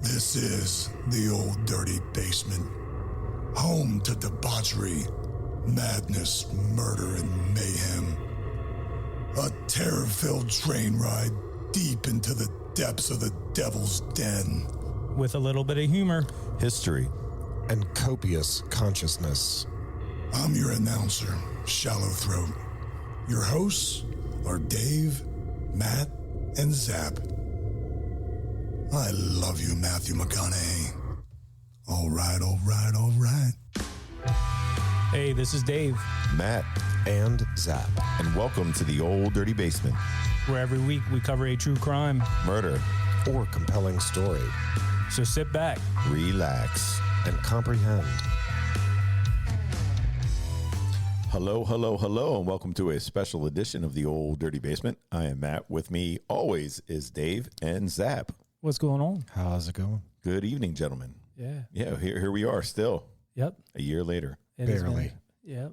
This is the Old Dirty Basement, home to debauchery, madness, murder, and mayhem. A terror-filled train ride deep into the depths of the devil's den. With a little bit of humor, history, and copious consciousness. I'm your announcer, Shallow Throat. Your hosts are Dave, Matt, and Zap. I love you, Matthew McConaughey. All right, all right, all right. hey, this is Dave, Matt, And Zap. and welcome to the Old Dirty Basement. where every week we cover a true crime. Murder, Or compelling story. So sit back. relax. And comprehend. Hello, hello, hello, and welcome to a special edition of the Old Dirty Basement. I am Matt. With me always is Dave and Zap. What's going on? How's it going? Good evening, gentlemen. Yeah. Yeah, here we are still, Yep. a year later, It has Barely. been- Yep.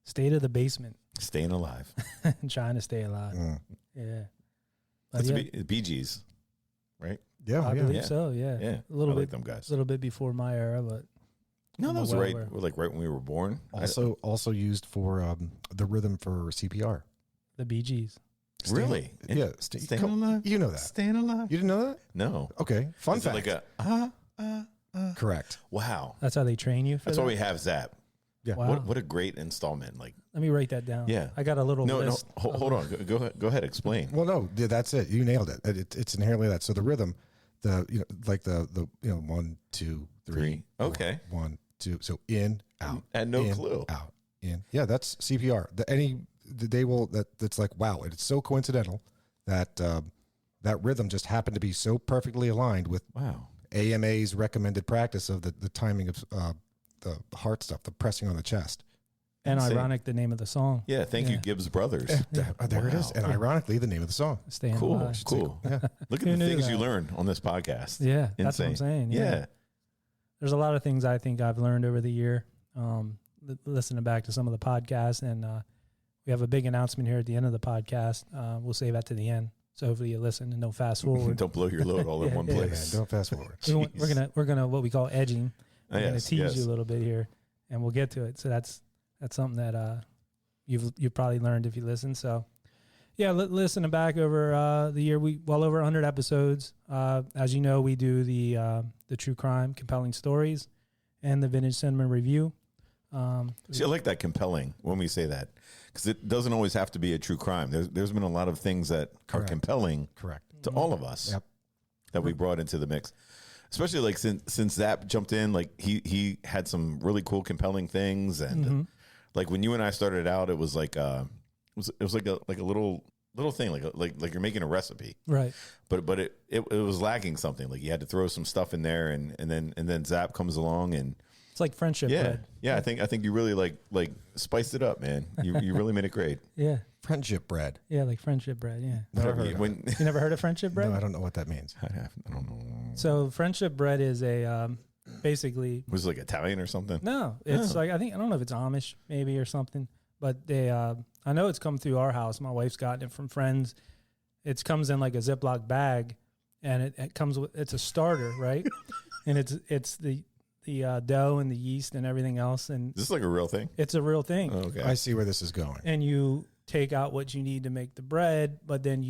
State of the basement. staying alive. And trying to stay alive. Yeah. But That's yeah, Bee Gees, right? Yeah, I believe Yeah. so. Yeah. Yeah, A little I like bit. them guys. A little bit before my era, but No, that was well right. aware. Like right when we were born. Also used for the rhythm for CPR. the Bee Gees. Really? Yeah. Staying alive? You know that. Staying alive? You didn't know that? No. Okay. Fun Is it fact. like a Correct. wow? That's how they train you for That's that? why we have Zap. Yeah. Wow. What a great installment! Like, Let me write that down. yeah, I got a little no, list. no. Hold on. Go ahead. Explain. Well, no, yeah, that's it. You nailed it. It's inherently that. So the rhythm, the 1, 2, 3. Three. Okay. 1, 2. So in, out. I had no in, clue. Out, in. Yeah, that's CPR. That's like, wow. It's so coincidental that that rhythm just happened to be so perfectly aligned with Wow. AMA's recommended practice of the timing of the heart stuff, the pressing on the chest. And Insane. ironic, the name of the song. Yeah. Thank you, Gibbs Brothers. There it is. And ironically, the name of the song. Staying Cool. alive. Cool. Look at Who the knew things that? you learn on this podcast. Yeah, that's what I'm Insane. saying. Yeah. There's a lot of things I think I've learned over the year, listening back to some of the podcasts, and we have a big announcement here at the end of the podcast. We'll save that to the end, so hopefully you listen and don't fast forward. Don't blow your load all in one Yeah, man, place. don't fast forward. We're gonna what we call edging. We're gonna Yes, tease yes. you a little bit here, and we'll get to it. So that's something that you've probably learned if you listen. So yeah, listening back over the year, we well over 100 episodes. As you know, we do the true crime, compelling stories, and the vintage cinema review. See, I like that compelling when we say that, because it doesn't always have to be a true crime. There's been a lot of things that are Correct. compelling Correct. to all of us Yep. that we brought into the mix. Especially like since Zap jumped in, like he had some really cool, compelling things, and like when you and I started out, it was like it was like a little thing, like you're making a recipe, Right. but it was lacking something. Like you had to throw some stuff in there, and then Zap comes along, and It's like friendship yeah, bread. yeah. I think you really like spiced it up, man. You really made it great. Yeah. Friendship bread. Yeah, like friendship bread. Yeah. Never heard of When You never heard of friendship bread? No, I don't know what that means. I don't know, So friendship bread is a basically was it like Italian or something? no. It's like I don't know if it's Amish maybe or something, but they I know it's come through our house. My wife's gotten it from friends. It comes in like a Ziploc bag, and it comes with it's a starter, right? And it's the dough and the yeast and everything else, and Is this like a real thing? it's a real thing. Oh, okay. I see where this is going. And you take out what you need to make the bread, but then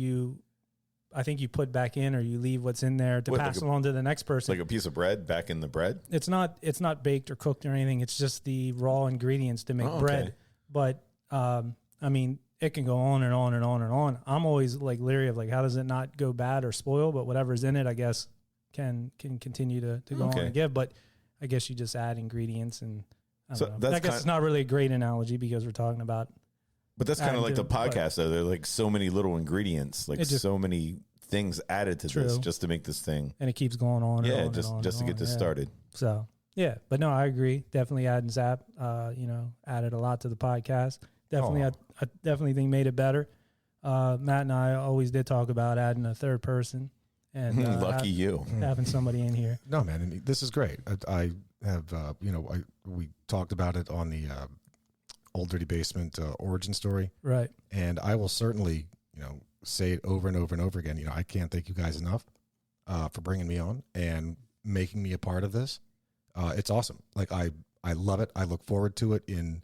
I think you put back in or you leave what's in there to What, pass like along to the next person. Like a piece of bread back in the bread? It's not baked or cooked or anything. It's just the raw ingredients to make Oh, okay. bread. But I mean, it can go on and on and on and on. I'm always like leery of like how does it not go bad or spoil? But whatever's in it, I guess can continue to go on Okay. and give. But I guess you just add ingredients and I So don't know. that's I guess kind- it's not really a great analogy because we're talking about But that's kind of like the But- podcast, though. There are like so many little ingredients, like It just- so many things added to this True. just to make this thing. and it keeps going on. And Yeah, on just and on just to and get on. this Yeah. started. So yeah, but no, I agree. Definitely adding Zap, added a lot to the podcast. Definitely, Aw. I definitely think made it better. Matt and I always did talk about adding a third person and Lucky you. having somebody in here. No, man, and this is great. I have, we talked about it on the Old Dirty Basement origin story, Right. and I will certainly, say it over and over and over again. I can't thank you guys enough for bringing me on, and making me a part of this. It's awesome. Like I love it. I look forward to it in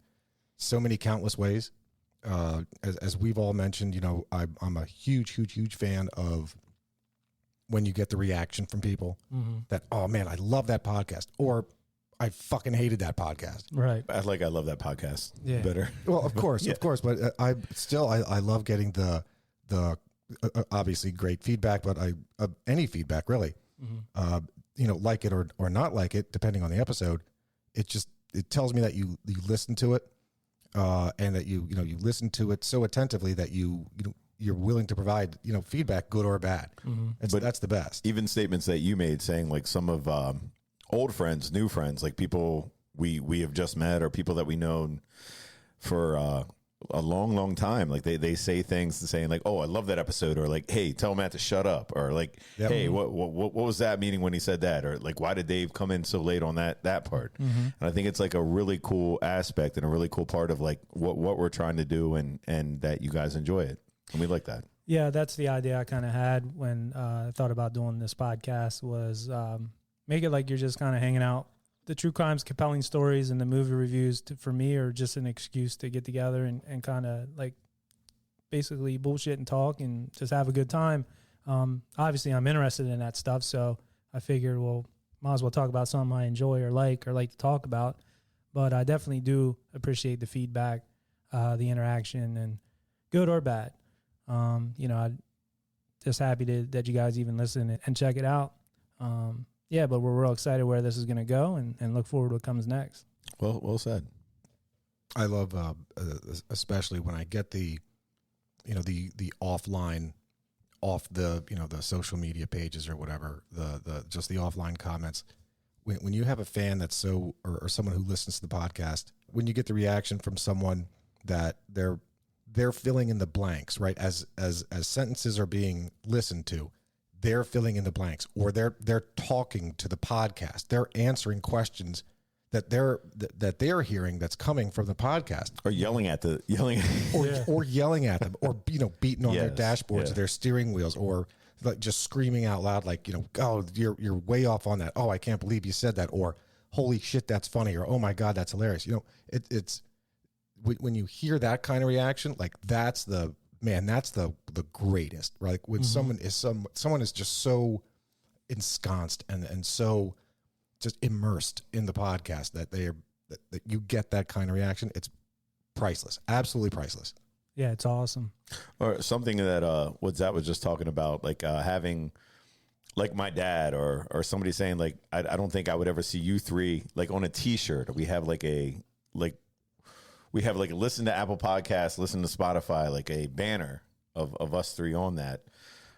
so many countless ways. As we've all mentioned, I'm a huge fan of when you get the reaction from people that, oh man, I love that podcast, or I fucking hated that podcast. Right. I love that podcast Yeah. better. Well, of course, but I love getting the obviously great feedback, but any feedback really, like it or not like it, depending on the episode. It tells me that you listen to it, and that you listen to it so attentively that you're willing to provide feedback, good or bad. That's the best. Even statements that you made saying like some of old friends, new friends, like people we have just met or people that we known for a long time. Like they say things saying like, oh, I love that episode, or like, hey, tell Matt to shut up, or like, hey, what was that meaning when he said that, or like, why did Dave come in so late on that part? And I think it's like a really cool aspect and a really cool part of like what we're trying to do, and that you guys enjoy it, and we like that. Yeah, that's the idea I kind of had when I thought about doing this podcast was make it like you're just kind of hanging out. The true crimes, compelling stories, and the movie reviews for me are just an excuse to get together and kind of like basically bullshit and talk and just have a good time. Obviously, I'm interested in that stuff, so I figured, well, might as well talk about something I enjoy or like to talk about. But I definitely do appreciate the feedback, the interaction, and good or bad. I'm just happy that you guys even listen and check it out. Yeah, but we're real excited where this is going to go and look forward to what comes next. Well said. I love, especially when I get the offline, off the social media pages or whatever, the just the offline comments. When you have a fan that's or someone who listens to the podcast, when you get the reaction from someone that they're filling in the blanks, right? As sentences are being listened to, they're filling in the blanks, or they're talking to the podcast. They're answering questions that they're hearing that's coming from the podcast, Or yelling at or yelling at them, or beating on their dashboards or their steering wheels, or like just screaming out loud, like oh, you're way off on that. Oh, I can't believe you said that, or holy shit, that's funny, or oh my god, that's hilarious. It's when you hear that kind of reaction, like that's the greatest, right? Like when someone is just so ensconced and so just immersed in the podcast that that you get that kind of reaction. It's priceless, absolutely priceless. Yeah, it's awesome. Or something that what Zach was just talking about, like having like my dad or somebody saying like, I don't think I would ever see you three like on a T-shirt. We have like a listen to Apple Podcasts, listen to Spotify, like a banner of us three on that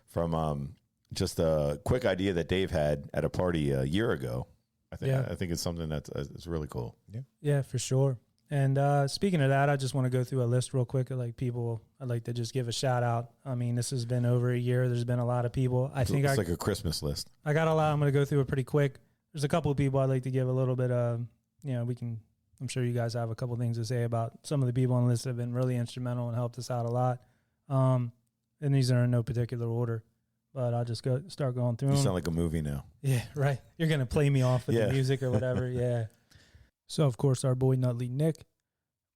from just a quick idea that Dave had at a party a year ago. I think it's something that's it's really cool. Yeah, for sure. And speaking of that, I just want to go through a list real quick of like people I'd like to just give a shout out. I mean, this has been over a year. There's been a lot of people. It's like a Christmas list. I got a lot. I'm going to go through it pretty quick. There's a couple of people I'd like to give a little bit of, I'm sure you guys have a couple things to say about some of the people on the list that have been really instrumental and helped us out a lot. And these are in no particular order, but I'll just start going through them. You sound like a movie now. Yeah, right. You're going to play me off with the music or whatever. Yeah. So, of course, our boy Nutley Nick,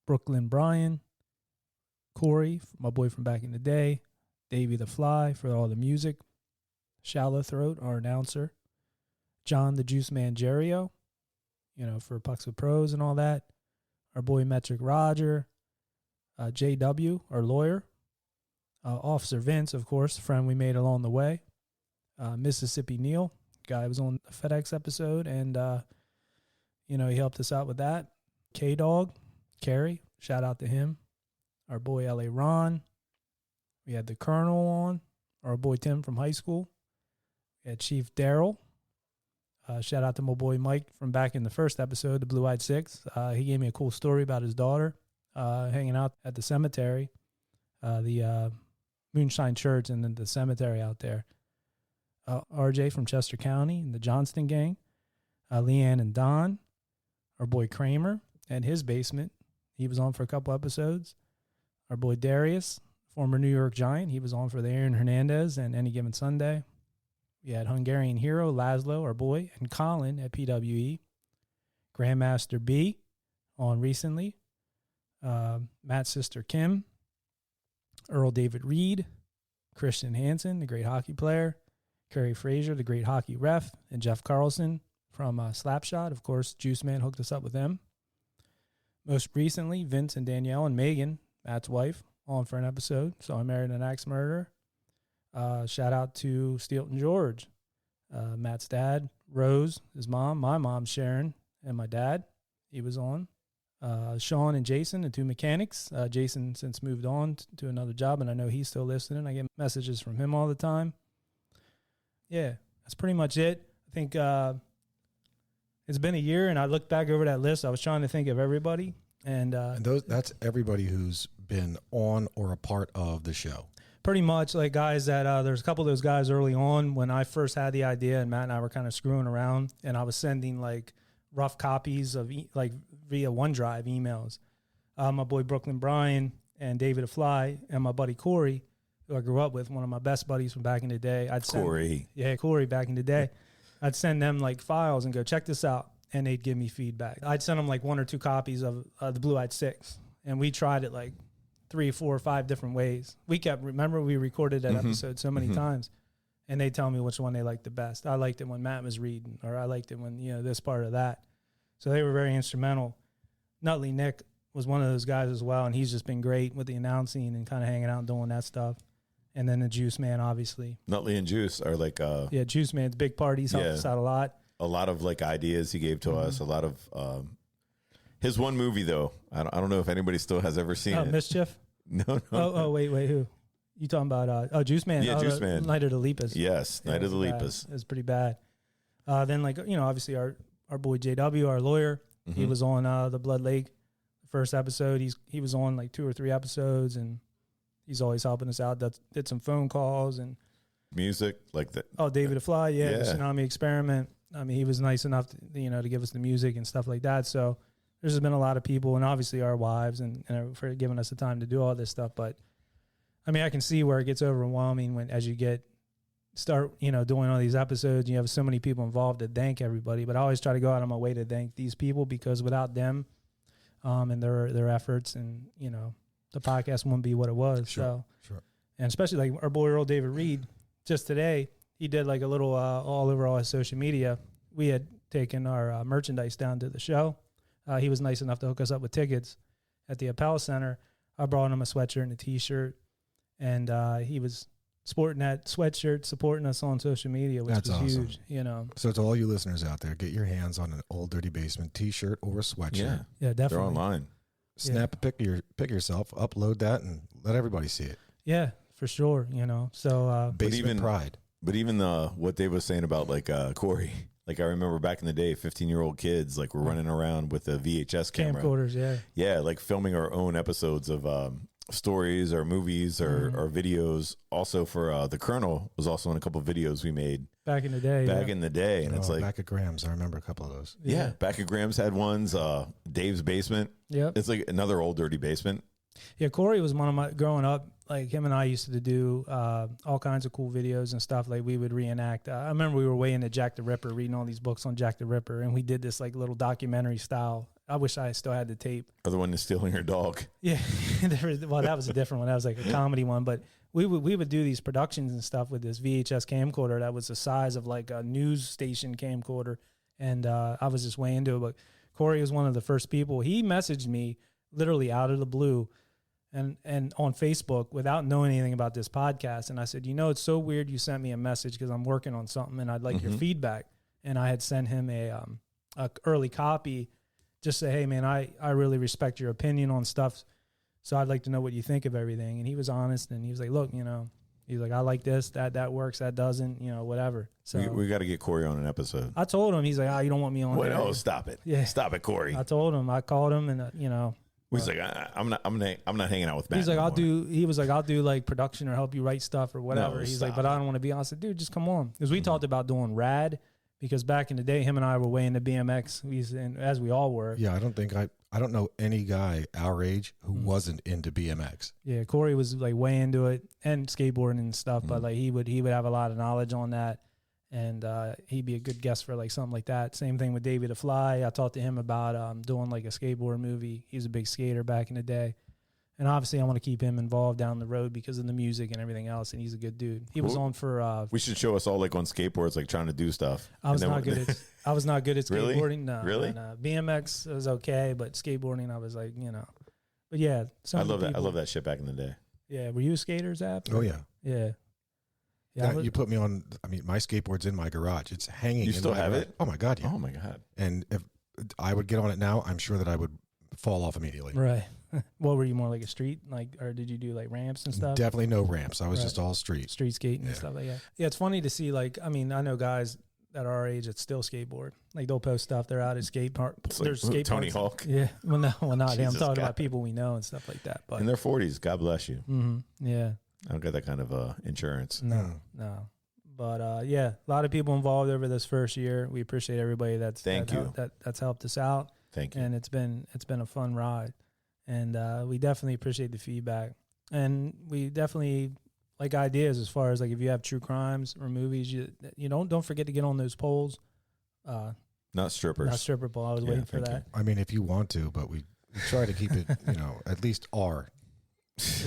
Brooklyn Brian, Corey, my boy from back in the day, Davey the Fly for all the music, Shallow Throat, our announcer, John the Juice Man Jerio, for Pucks with Pros and all that, our boy Metric Roger, JW, our lawyer, Officer Vince, of course, the friend we made along the way, Mississippi Neil, guy who was on the FedEx episode, and he helped us out with that. K-Dog, Kerry, shout out to him. Our boy L.A. Ron. We had the Colonel on. Our boy Tim from high school. We had Chief Daryl. Shout out to my boy Mike from back in the first episode, the Blue Eyed Six. He gave me a cool story about his daughter hanging out at the cemetery, the Moonshine Church, and then the cemetery out there. RJ from Chester County and the Johnston Gang. Leanne and Don. Our boy Kramer and his basement. He was on for a couple episodes. Our boy Darius, former New York Giant. He was on for the Aaron Hernandez and Any Given Sunday. We had Hungarian Hero, Laszlo, our boy, and Colin at PWE. Grandmaster B on recently. Matt's sister Kim. Earl David Reed. Christian Hansen, the great hockey player. Kerry Frazier, the great hockey ref. And Jeff Carlson from Slapshot. Of course, Juice Man hooked us up with them. Most recently, Vince and Danielle and Megan, Matt's wife, on for an episode. So I Married an Axe Murderer. Shout out to Steelton George, Matt's dad, Rose, his mom, my mom, Sharon, and my dad. He was on. Sean and Jason, the two mechanics. Jason since moved on to another job, and I know he's still listening. I get messages from him all the time. Yeah, that's pretty much it. I think it's been a year, and I looked back over that list. I was trying to think of everybody. And that's everybody who's been on or a part of the show. Pretty much, like guys that there's a couple of those guys early on when I first had the idea, and Matt and I were kind of screwing around, and I was sending like rough copies of like via OneDrive emails. My boy Brooklyn Bryan and David Afly and my buddy Corey, who I grew up with, one of my best buddies from back in the day. Corey back in the day. I'd send them like files and go, check this out, and they'd give me feedback. I'd send them like 1 or 2 copies of the Blue-Eyed Six, and we tried it like 3, 4, 5 different ways. Remember we recorded that episode so many times, and they tell me which one they liked the best. I liked it when Matt was reading, or I liked it when, this part of that. So they were very instrumental. Nutley Nick was one of those guys as well, and he's just been great with the announcing and kind of hanging out and doing that stuff. And then the Juice Man, obviously. Nutley and Juice are like Juice Man's big parties helped us out a lot. A lot of like ideas he gave to us. A lot of his one movie though. I don't know if anybody still has ever seen it. Mischief. No. Oh wait, who? You talking about? Juice Man. Yeah, Juice Man. Night of the Leapers. Yes, Night of the Leapers. It was pretty bad. Then obviously our boy JW, our lawyer, he was on the Blood Lake first episode. He was on like 2 or 3 episodes, and he's always helping us out. Did some phone calls and music like that. Oh, David Afly, the Tsunami Experiment. I mean, he was nice enough to give us the music and stuff like that. So there's been a lot of people, and obviously our wives, and for giving us the time to do all this stuff. But I mean, I can see where it gets overwhelming as you start doing all these episodes. You have so many people involved to thank everybody. But I always try to go out of my way to thank these people, because without them and their efforts, and the podcast wouldn't be what it was. Sure. And especially like our boy Earl David Reed, just today, he did like a little all over all his social media. We had taken our merchandise down to the show. He was nice enough to hook us up with tickets at the Appel Center. I brought him a sweatshirt and a T-shirt, and he was sporting that sweatshirt, supporting us on social media, which was awesome. Huge. So to all you listeners out there, get your hands on an Old Dirty Basement T-shirt or a sweatshirt. Yeah, definitely. They're online. Snap a pic yourself, upload that, and let everybody see it. Yeah, for sure. So basement pride. But even what Dave was saying about like Corey, like I remember back in the day, 15-year-old kids like were running around with a VHS camera. Camcorders, yeah, like filming our own episodes of stories or movies or videos. Also for the Colonel was also in a couple of videos we made back in the day. And it's like back at Graham's. I remember a couple of those. Yeah, back at Graham's had ones. Dave's Basement. Yep, it's like another Old Dirty Basement. Yeah, Corey was one of my growing up. Like him and I used to do all kinds of cool videos and stuff. Like we would reenact. I remember we were way into Jack the Ripper, reading all these books on Jack the Ripper, and we did this like little documentary style. I wish I still had the tape. Or the one that's stealing your dog. Yeah, well, that was a different one. That was like a comedy one. But we would do these productions and stuff with this VHS camcorder that was the size of like a news station camcorder, and I was just way into it. But Corey was one of the first people. He messaged me literally out of the blue. And on Facebook without knowing anything about this podcast. And I said, it's so weird you sent me a message because I'm working on something and I'd like your feedback. And I had sent him a early copy, just say, hey, man, I really respect your opinion on stuff. So I'd like to know what you think of everything. And he was honest, and he was like, look, he's like, I like this, that works, that doesn't, whatever. So we got to get Corey on an episode. I told him, he's like, you don't want me on there. Oh, stop it. Yeah. Stop it, Corey. I told him, I called him, and he's like, I'm not hanging out with Matt. He's like, anymore. he was like, I'll do like production or help you write stuff or whatever. No, he's like, but I don't want to be on. I said, dude, just come on. Because we talked about doing Rad, because back in the day, him and I were way into BMX, as we all were. Yeah, I don't know any guy our age who wasn't into BMX. Yeah, Corey was like way into it and skateboarding and stuff, but like he would have a lot of knowledge on that. and he'd be a good guest for like something like that. Same thing with David Fly. I talked to him about doing like a skateboard movie. He was a big skater back in the day. And obviously, I want to keep him involved down the road because of the music and everything else. And he's a good dude. He was on for. We should show us all like on skateboards, like trying to do stuff. I was not good at. I was not good at Really? skateboarding. No, Really? No. BMX was okay, but skateboarding, I was like, But yeah, I love that. I love that shit back in the day. Yeah, were you a skater, Zap? Oh yeah. Yeah. Yeah, you put me on. I mean, my skateboard's in my garage. It's hanging. You still in my have garage. it? Oh my god, yeah. Oh my god. And if I would get on it now, I'm sure that I would fall off immediately. Right. What were you more like a street, or did you do like ramps and stuff? Definitely no ramps. I was Right. just all street. Street skating and stuff like that. Yeah, it's funny to see. Like, I mean, I know guys at our age that still skateboard. Like they'll post stuff. They're out at skate park. It's like There's skate Tony parks. Hawk. Yeah. Well, no, not him. I'm Jesus talking God. about people we know and stuff like that. But In their 40s. God bless you. yeah. I don't get that kind of insurance. No. But yeah, a lot of people involved over this first year. We appreciate everybody that's that's helped us out. Thank you. And it's been a fun ride, and we definitely appreciate the feedback, and we definitely like ideas as far as like if you have true crimes or movies, you don't forget to get on those polls. Not strippers. Not stripper poll. I was waiting for thank that. I mean, if you want to, but we try to keep it, at least R.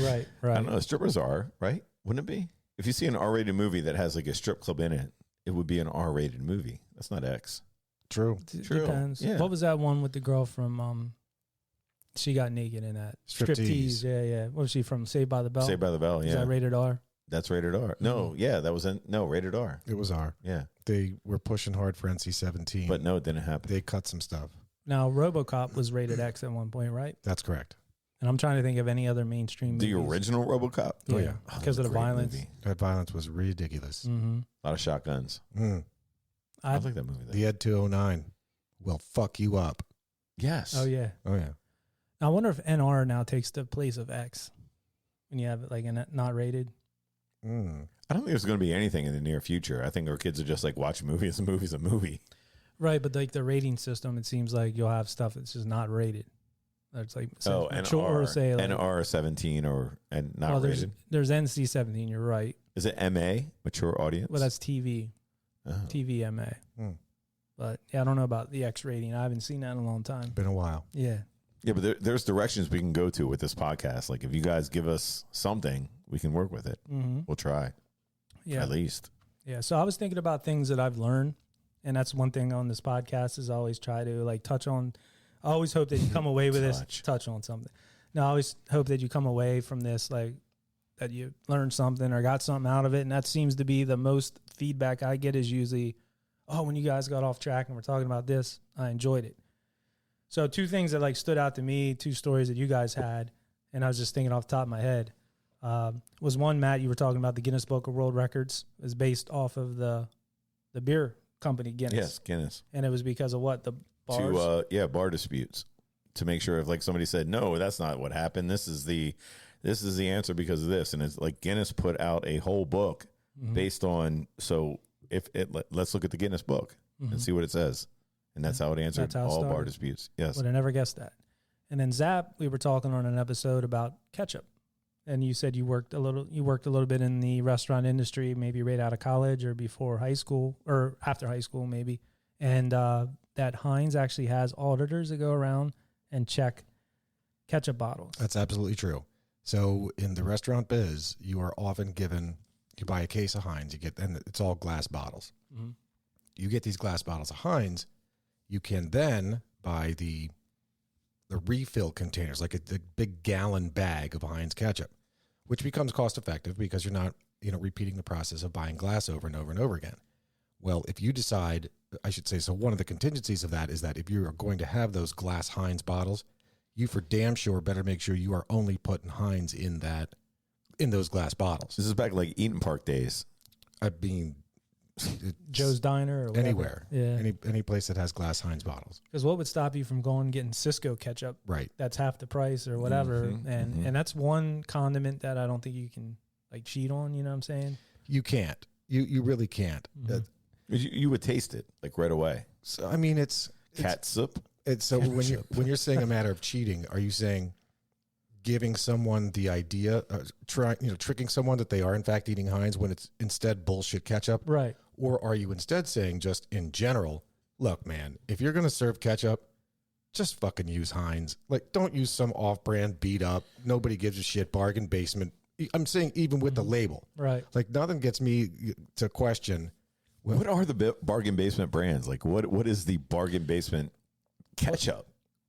Right. I don't know. Strippers are, right? Wouldn't it be? If you see an R-rated movie that has like a strip club in it, it would be an R-rated movie. That's not X. True. True. Depends. Yeah. What was that one with the girl from? She got naked in that Striptease. Yeah. What was she from? Saved by the Bell. Saved by the Bell. Is Yeah. that rated R? That's rated R. No, yeah, that was rated R. It was R. Yeah. They were pushing hard for NC-17. But no, it didn't happen. they cut some stuff. Now, RoboCop was rated X at one point, right? That's correct. And I'm trying to think of any other mainstream The movies. original RoboCop? Oh, yeah. Because of the Great violence. movie. That violence was ridiculous. Mm-hmm. A lot of shotguns. I like that movie. Though. The Ed 209 will fuck you up. Yes. Oh, yeah. Oh, yeah. I wonder if NR now takes the place of X when you have it like a not rated. I don't think there's going to be anything in the near future. I think our kids are just like, watch a movie. It's a movie's a movie. Right, but like the rating system, it seems like you'll have stuff that's just not rated. It's like mature, or say like NR-17 and not rated. There's NC-17. You're right. Is it MA, mature audience? Well, that's TV. Oh. TV MA. But yeah, I don't know about the X rating. I haven't seen that in a long time. Been a while. Yeah. Yeah, but there's directions we can go to with this podcast. Like if you guys give us something, we can work with it. We'll try. Yeah. At least. Yeah. So I was thinking about things that I've learned, and that's one thing on this podcast is I always try to like touch on. I always hope that you come away with this, touch on something. No, I always hope that you come away from this like that you learned something or got something out of it, and that seems to be the most feedback I get is usually, oh, when you guys got off track and we're talking about this, I enjoyed it. So two things that like stood out to me, two stories that you guys had, and I was just thinking off the top of my head, was one, Matt, you were talking about the Guinness Book of World Records is based off of the beer company Guinness. Yes, Guinness. And it was because of what? The bars? Bar disputes. To make sure if like somebody said, no, that's not what happened. This is the answer because of this. And it's like Guinness put out a whole book based on, so let's look at the Guinness book and see what it says. And that's how it answered all bar disputes. Yes. Would have never guessed that. And then Zap, we were talking on an episode about ketchup. And you said you worked a little bit in the restaurant industry, maybe right out of college or before high school or after high school, maybe. And that Heinz actually has auditors that go around and check ketchup bottles. That's absolutely true. So in the restaurant biz, you are often given, you buy a case of Heinz, and it's all glass bottles. You get these glass bottles of Heinz. You can then buy the refill containers, like the big gallon bag of Heinz ketchup, which becomes cost effective because you're not, repeating the process of buying glass over and over and over again. Well, if you decide, I should say, so one of the contingencies of that is that if you are going to have those glass Heinz bottles, you for damn sure better make sure you are only putting Heinz in those glass bottles. This is back like Eaton Park days. I mean, Joe's Diner or whatever. Anywhere. Yeah. Any place that has glass Heinz bottles. Because what would stop you from going and getting Cisco ketchup? Right. That's half the price or whatever. And that's one condiment that I don't think you can like cheat on. You know what I'm saying? You can't. You really can't. You would taste it like right away. So I mean, it's catsup. So when you're saying a matter of cheating, are you saying giving someone the idea, tricking someone that they are in fact eating Heinz when it's instead bullshit ketchup? Right. Or are you instead saying, just in general, look, man, if you're going to serve ketchup, just fucking use Heinz. Like, don't use some off-brand beat up, nobody gives a shit bargain basement. I'm saying even with the label. Right. Like, nothing gets me to question. Well, What are the bargain basement brands? Like, what is the bargain basement ketchup?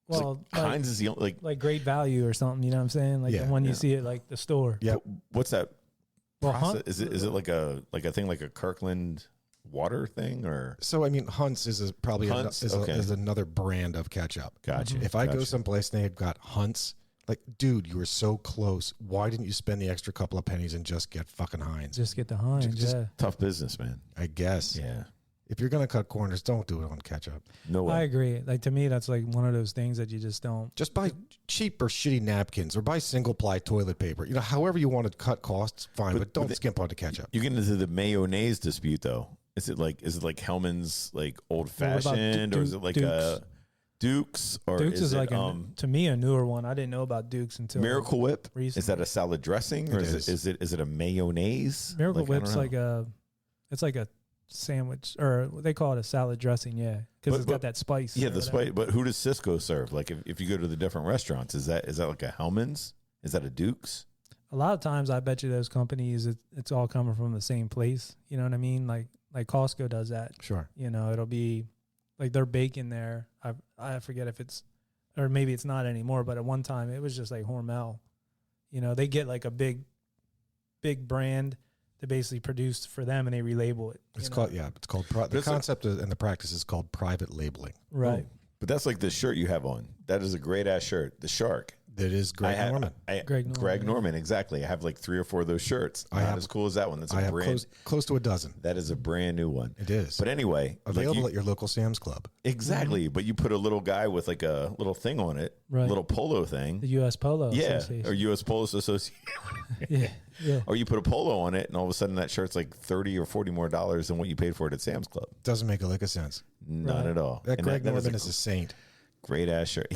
Well, like Heinz is the only, like Great Value or something. You know what I'm saying? Like Yeah, the one you yeah. see at like the store. yeah. what's that? Well, process? Is it like a thing like a Kirkland water thing or? So, I mean, Hunt's is probably Hunt's, okay. is another brand of ketchup. Gotcha. If I go Gotcha. someplace and they've got Hunt's, like, dude, you were so close. Why didn't you spend the extra couple of pennies and just get fucking Heinz? Just get the Heinz. Just- Yeah. Tough business, man. I guess. Yeah. If you're going to cut corners, don't do it on ketchup. No way. I agree. Like to me, that's like one of those things that you just don't. Just buy cheap or shitty napkins or buy single ply toilet paper. You know, however you want to cut costs, fine, but don't skimp on the ketchup. You get into the mayonnaise dispute though. Is it like Hellman's like old Well, what about fashioned or is it like Dukes? Dukes or Dukes is it, like to me a newer one. I didn't know about Dukes until Miracle Whip? recently. Is that a salad dressing or It is it a mayonnaise? Miracle Like, I don't Whip's know. like it's like a sandwich, or they call it a salad dressing. Yeah, because it's got that spice. Yeah, or the whatever. spice. But who does Cisco serve? Like if you go to the different restaurants, is that like a Hellman's? Is that a Dukes? A lot of times, I bet you those companies, it's all coming from the same place. You know what I mean? Like Costco does that. Sure. You know, it'll be like their bacon there. I forget if it's, or maybe it's not anymore. But at one time, it was just like Hormel. You know, they get like a big brand to basically produce for them, and they relabel it. It's you know? called, the it's like- concept and the practice is called private labeling. Right. But that's like the shirt you have on. That is a great ass shirt. The shark. That is Greg Norman. Greg Norman, Norman, exactly. I have like 3 or 4 of those shirts. I Not have- as cool as that one. That's I a have brand. close to a dozen. That is a brand new one. It is. But anyway, like Available you- at your local Sam's Club. exactly. But you put a little guy with like a little thing on it, Right. little polo thing. The U.S. Polo Yeah, Association. or U.S. Polo Association. yeah. Or you put a polo on it, and all of a sudden that shirt's like $30 or $40 more than what you paid for it at Sam's Club. Doesn't make a lick of sense. None Right. at all. That And Greg that Norman is is a saint. great ass shirt.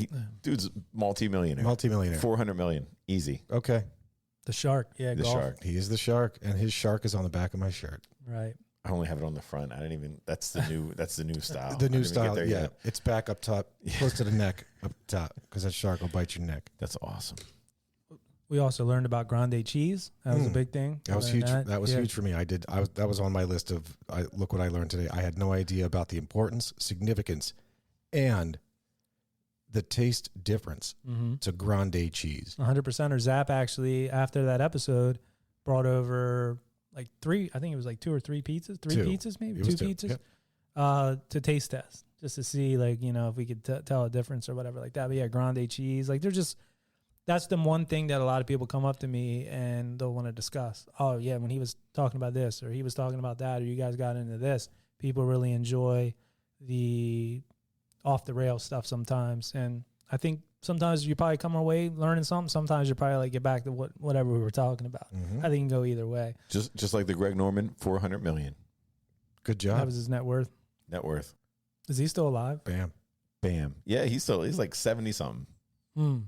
Dude's multi-millionaire. Multimillionaire. 400 million, easy. Okay. The shark. Yeah, The golf. shark. He is the shark, and his shark is on the back of my shirt. Right. I only have it on the front. I didn't even. That's the new. That's the new style. The I new didn't even get style, there yeah. yet. It's back up top, close to the neck up top, because that shark will bite your neck. That's awesome. We also learned about grande cheese. That was a big thing. That was I huge. learned That was Yeah. huge for me. That was on my list of. Look what I learned today. I had no idea about the importance, significance, and the taste difference to grande cheese. 100%. Or Zap actually, after that episode, brought over like 3, I think it was like 2 or 3 pizzas. 3 Two. pizzas, maybe? It was 2 two. pizzas. Yep. To taste test, just to see, like, you know, if we could tell a difference or whatever like that. But yeah, grande cheese. Like, they're just, that's the one thing that a lot of people come up to me and they'll want to discuss. Oh, yeah, when he was talking about this, or he was talking about that, or you guys got into this. People really enjoy the off the rail stuff sometimes. And I think sometimes you probably come away learning something. Sometimes you probably like get back to whatever we were talking about. I think it can go either way. Just like the Greg Norman, 400 million Good That job. was his net worth. net worth. Is he still alive? Bam. Bam. Yeah, he's like 70 something. Hmm.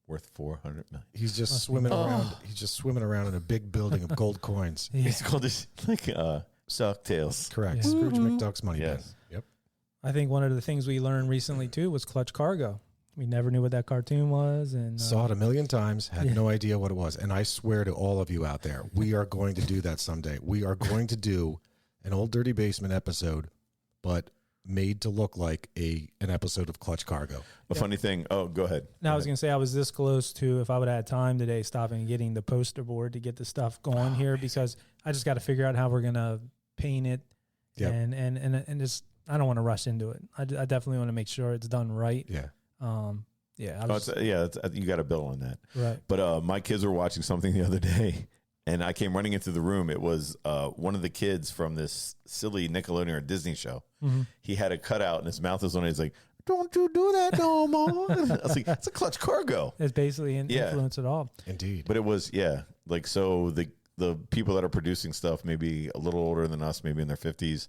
Worth 400 million. He's just Must be swimming nice. around. He's just swimming around in a big building of gold coins. Yeah. It's called this like Sock Tales. Correct. Yeah. Scrooge McDuck's money bin. Yes. Yep. I think one of the things we learned recently too was Clutch Cargo. We never knew what that cartoon was, and Saw it a million times, had no idea what it was. And I swear to all of you out there, we are going to do that someday. We are going to do an Old Dirty Basement episode, but made to look like an episode of Clutch Cargo. A funny thing. Oh, go ahead. Now I was gonna say I was this close to, if I would have had time today, stopping and getting the poster board to get the stuff going here, because I just got to figure out how we're gonna paint it, Yep. and just I don't want to rush into it. I definitely want to make sure it's done right. Yeah. Yeah. I Oh, was, you got a bill on that. right. But my kids were watching something the other day, and I came running into the room. It was one of the kids from this silly Nickelodeon or Disney show. He had a cutout, and his mouth was on it. He's like, "Don't you do that no more." I was like, "It's a Clutch Cargo." It's basically an Yeah. influence at all. Indeed. But it was, like, so the people that are producing stuff, maybe a little older than us, maybe in their 50s,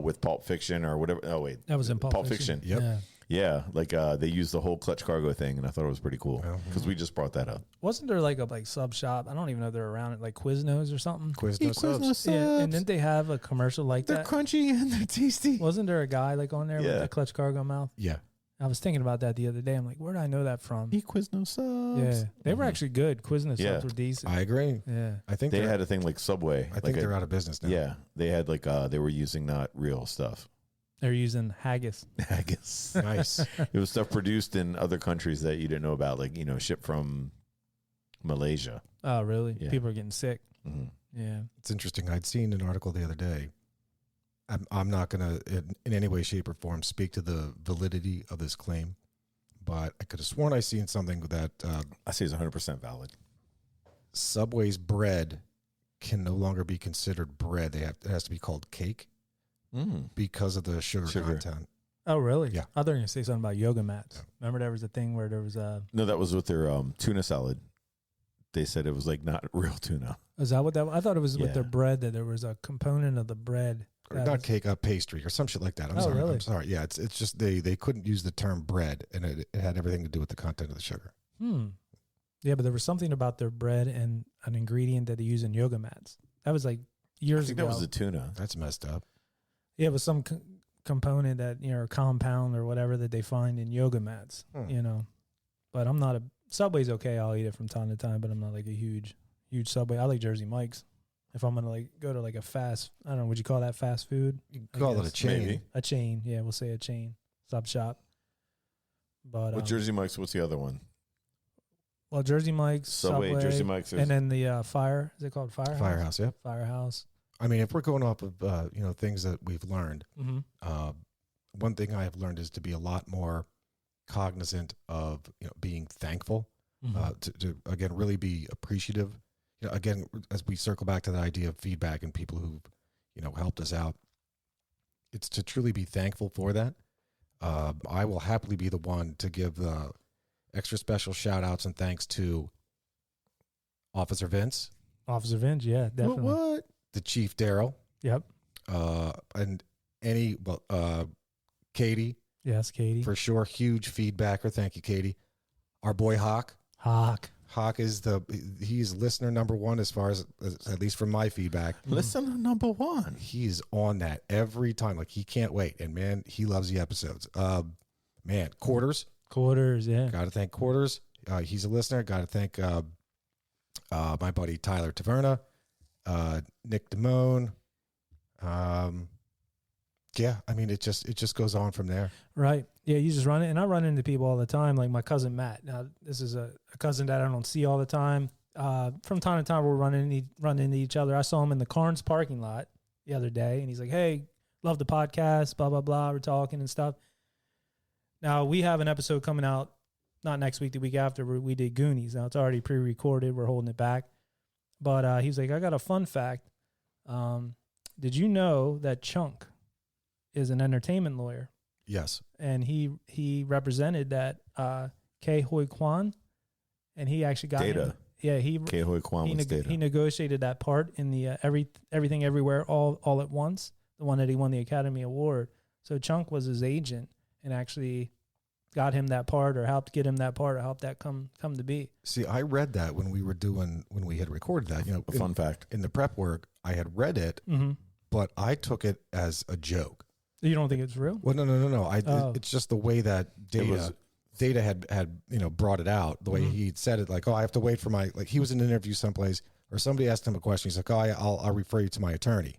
with Pulp Fiction or whatever. Oh, wait. That was in Pulp Fiction. Yep. Yeah. Yeah, like they used the whole clutch cargo thing, and I thought it was pretty cool because we just brought that up. Wasn't there like a sub shop? I don't even know if they're around it, like Quiznos or something. Quiznos subs. Yeah, and didn't they have a commercial like They're that? crunchy and they're tasty. Wasn't there a guy like on there Yeah. with the clutch cargo mouth? Yeah. I was thinking about that the other day. I'm like, where did I know that from? Quiznos subs. Yeah, they were actually good. Quiznos Yeah. subs were decent. I agree. Yeah. I think They they're- had a thing like Subway. I think they're out of business now. Yeah, they had like they were using not real stuff. They're using haggis. I guess Nice. it was stuff produced in other countries that you didn't know about, like shipped from Malaysia. Oh, really? Yeah. People are getting sick. Mm-hmm. Yeah. It's interesting. I'd seen an article the other day. I'm not going to, in any way, shape, or form, speak to the validity of this claim, but I could have sworn I seen something that I say it's 100% valid. Subway's bread can no longer be considered bread. It has to be called cake because of the sugar content. Oh, really? Yeah. I thought you were going to say something about yoga mats. Remember there was a thing where there was a... No, that was with their tuna salad. They said it was like not real tuna. Is that what that was? I thought it was with Yeah. their bread, that there was a component of the bread. Or that not was- cake, pastry, or some shit like that. I'm Oh, sorry. really? I'm sorry. Yeah, it's just they couldn't use the term bread, and it had everything to do with the content of the sugar. Yeah, but there was something about their bread and an ingredient that they use in yoga mats. That was like I years think ago. that was the tuna. That's messed up. Yeah, it was some component that, or compound or whatever that they find in yoga mats, But I'm not Subway's okay. I'll eat it from time to time, but I'm not like a huge Subway. I like Jersey Mike's. If I'm going to like go to like a I don't know, would you call that fast food? You can call it a guess. chain. Maybe. A chain. Yeah, we'll say a chain. Sub shop. But With Jersey Mike's, what's the other one? well, Jersey Mike's, Subway, Jersey Mike's. and then the Fire. Is it called Firehouse? Firehouse, yep. Firehouse. I mean, if we're going off of things that we've learned, Mm-hmm. one thing I have learned is to be a lot more cognizant of being thankful, to again really be appreciative. Again, as we circle back to the idea of feedback and people who've helped us out, it's to truly be thankful for that. I will happily be the one to give the extra special shout outs and thanks to Officer Vince, Officer Vince, yeah, definitely. what? The Chief Daryl, Yep. and Katie, Yes, Katie. for sure, huge feedbacker. Thank you, Katie. Our boy Hawk. Hawk. Hawk is he's listener number one as far as at least from my feedback. Listen, number one. He's on that every time. Like he can't wait. And man, he loves the episodes. Quarters. Quarters, yeah. Got to thank Quarters. He's a listener. Got to thank my buddy Tyler Taverna, Nick Damone. Yeah, I mean it just goes on from there. Right. Yeah, you just run it. And I run into people all the time, like my cousin Matt. Now, this is a cousin that I don't see all the time. From time to time, we'll run into each other. I saw him in the Carnes parking lot the other day, and he's like, hey, love the podcast, blah, blah, blah. We're talking and stuff. Now, we have an episode coming out, not next week, the week after, where we did Goonies. Now, it's already pre-recorded. We're holding it back. But he was like, I got a fun fact. Did you know that Chunk is an entertainment lawyer? Yes. And he represented that Ke Huy Quan, and he actually got Data. Ke Huy Quan was Data. he negotiated that part in the Everything Everywhere All at Once, the one that he won the Academy Award. So Chunk was his agent and actually got him that part, or helped get him that part, or helped that come to be. See, I read that when we had recorded that. A fun fact. In the prep work, I had read it, but I took it as a joke. You don't think it's real? Well, no. It's just the way that Data had brought it out. The way he said it, like, oh, I have to wait for my, like, he was in an interview someplace, or somebody asked him a question. He's like, oh, I'll refer you to my attorney,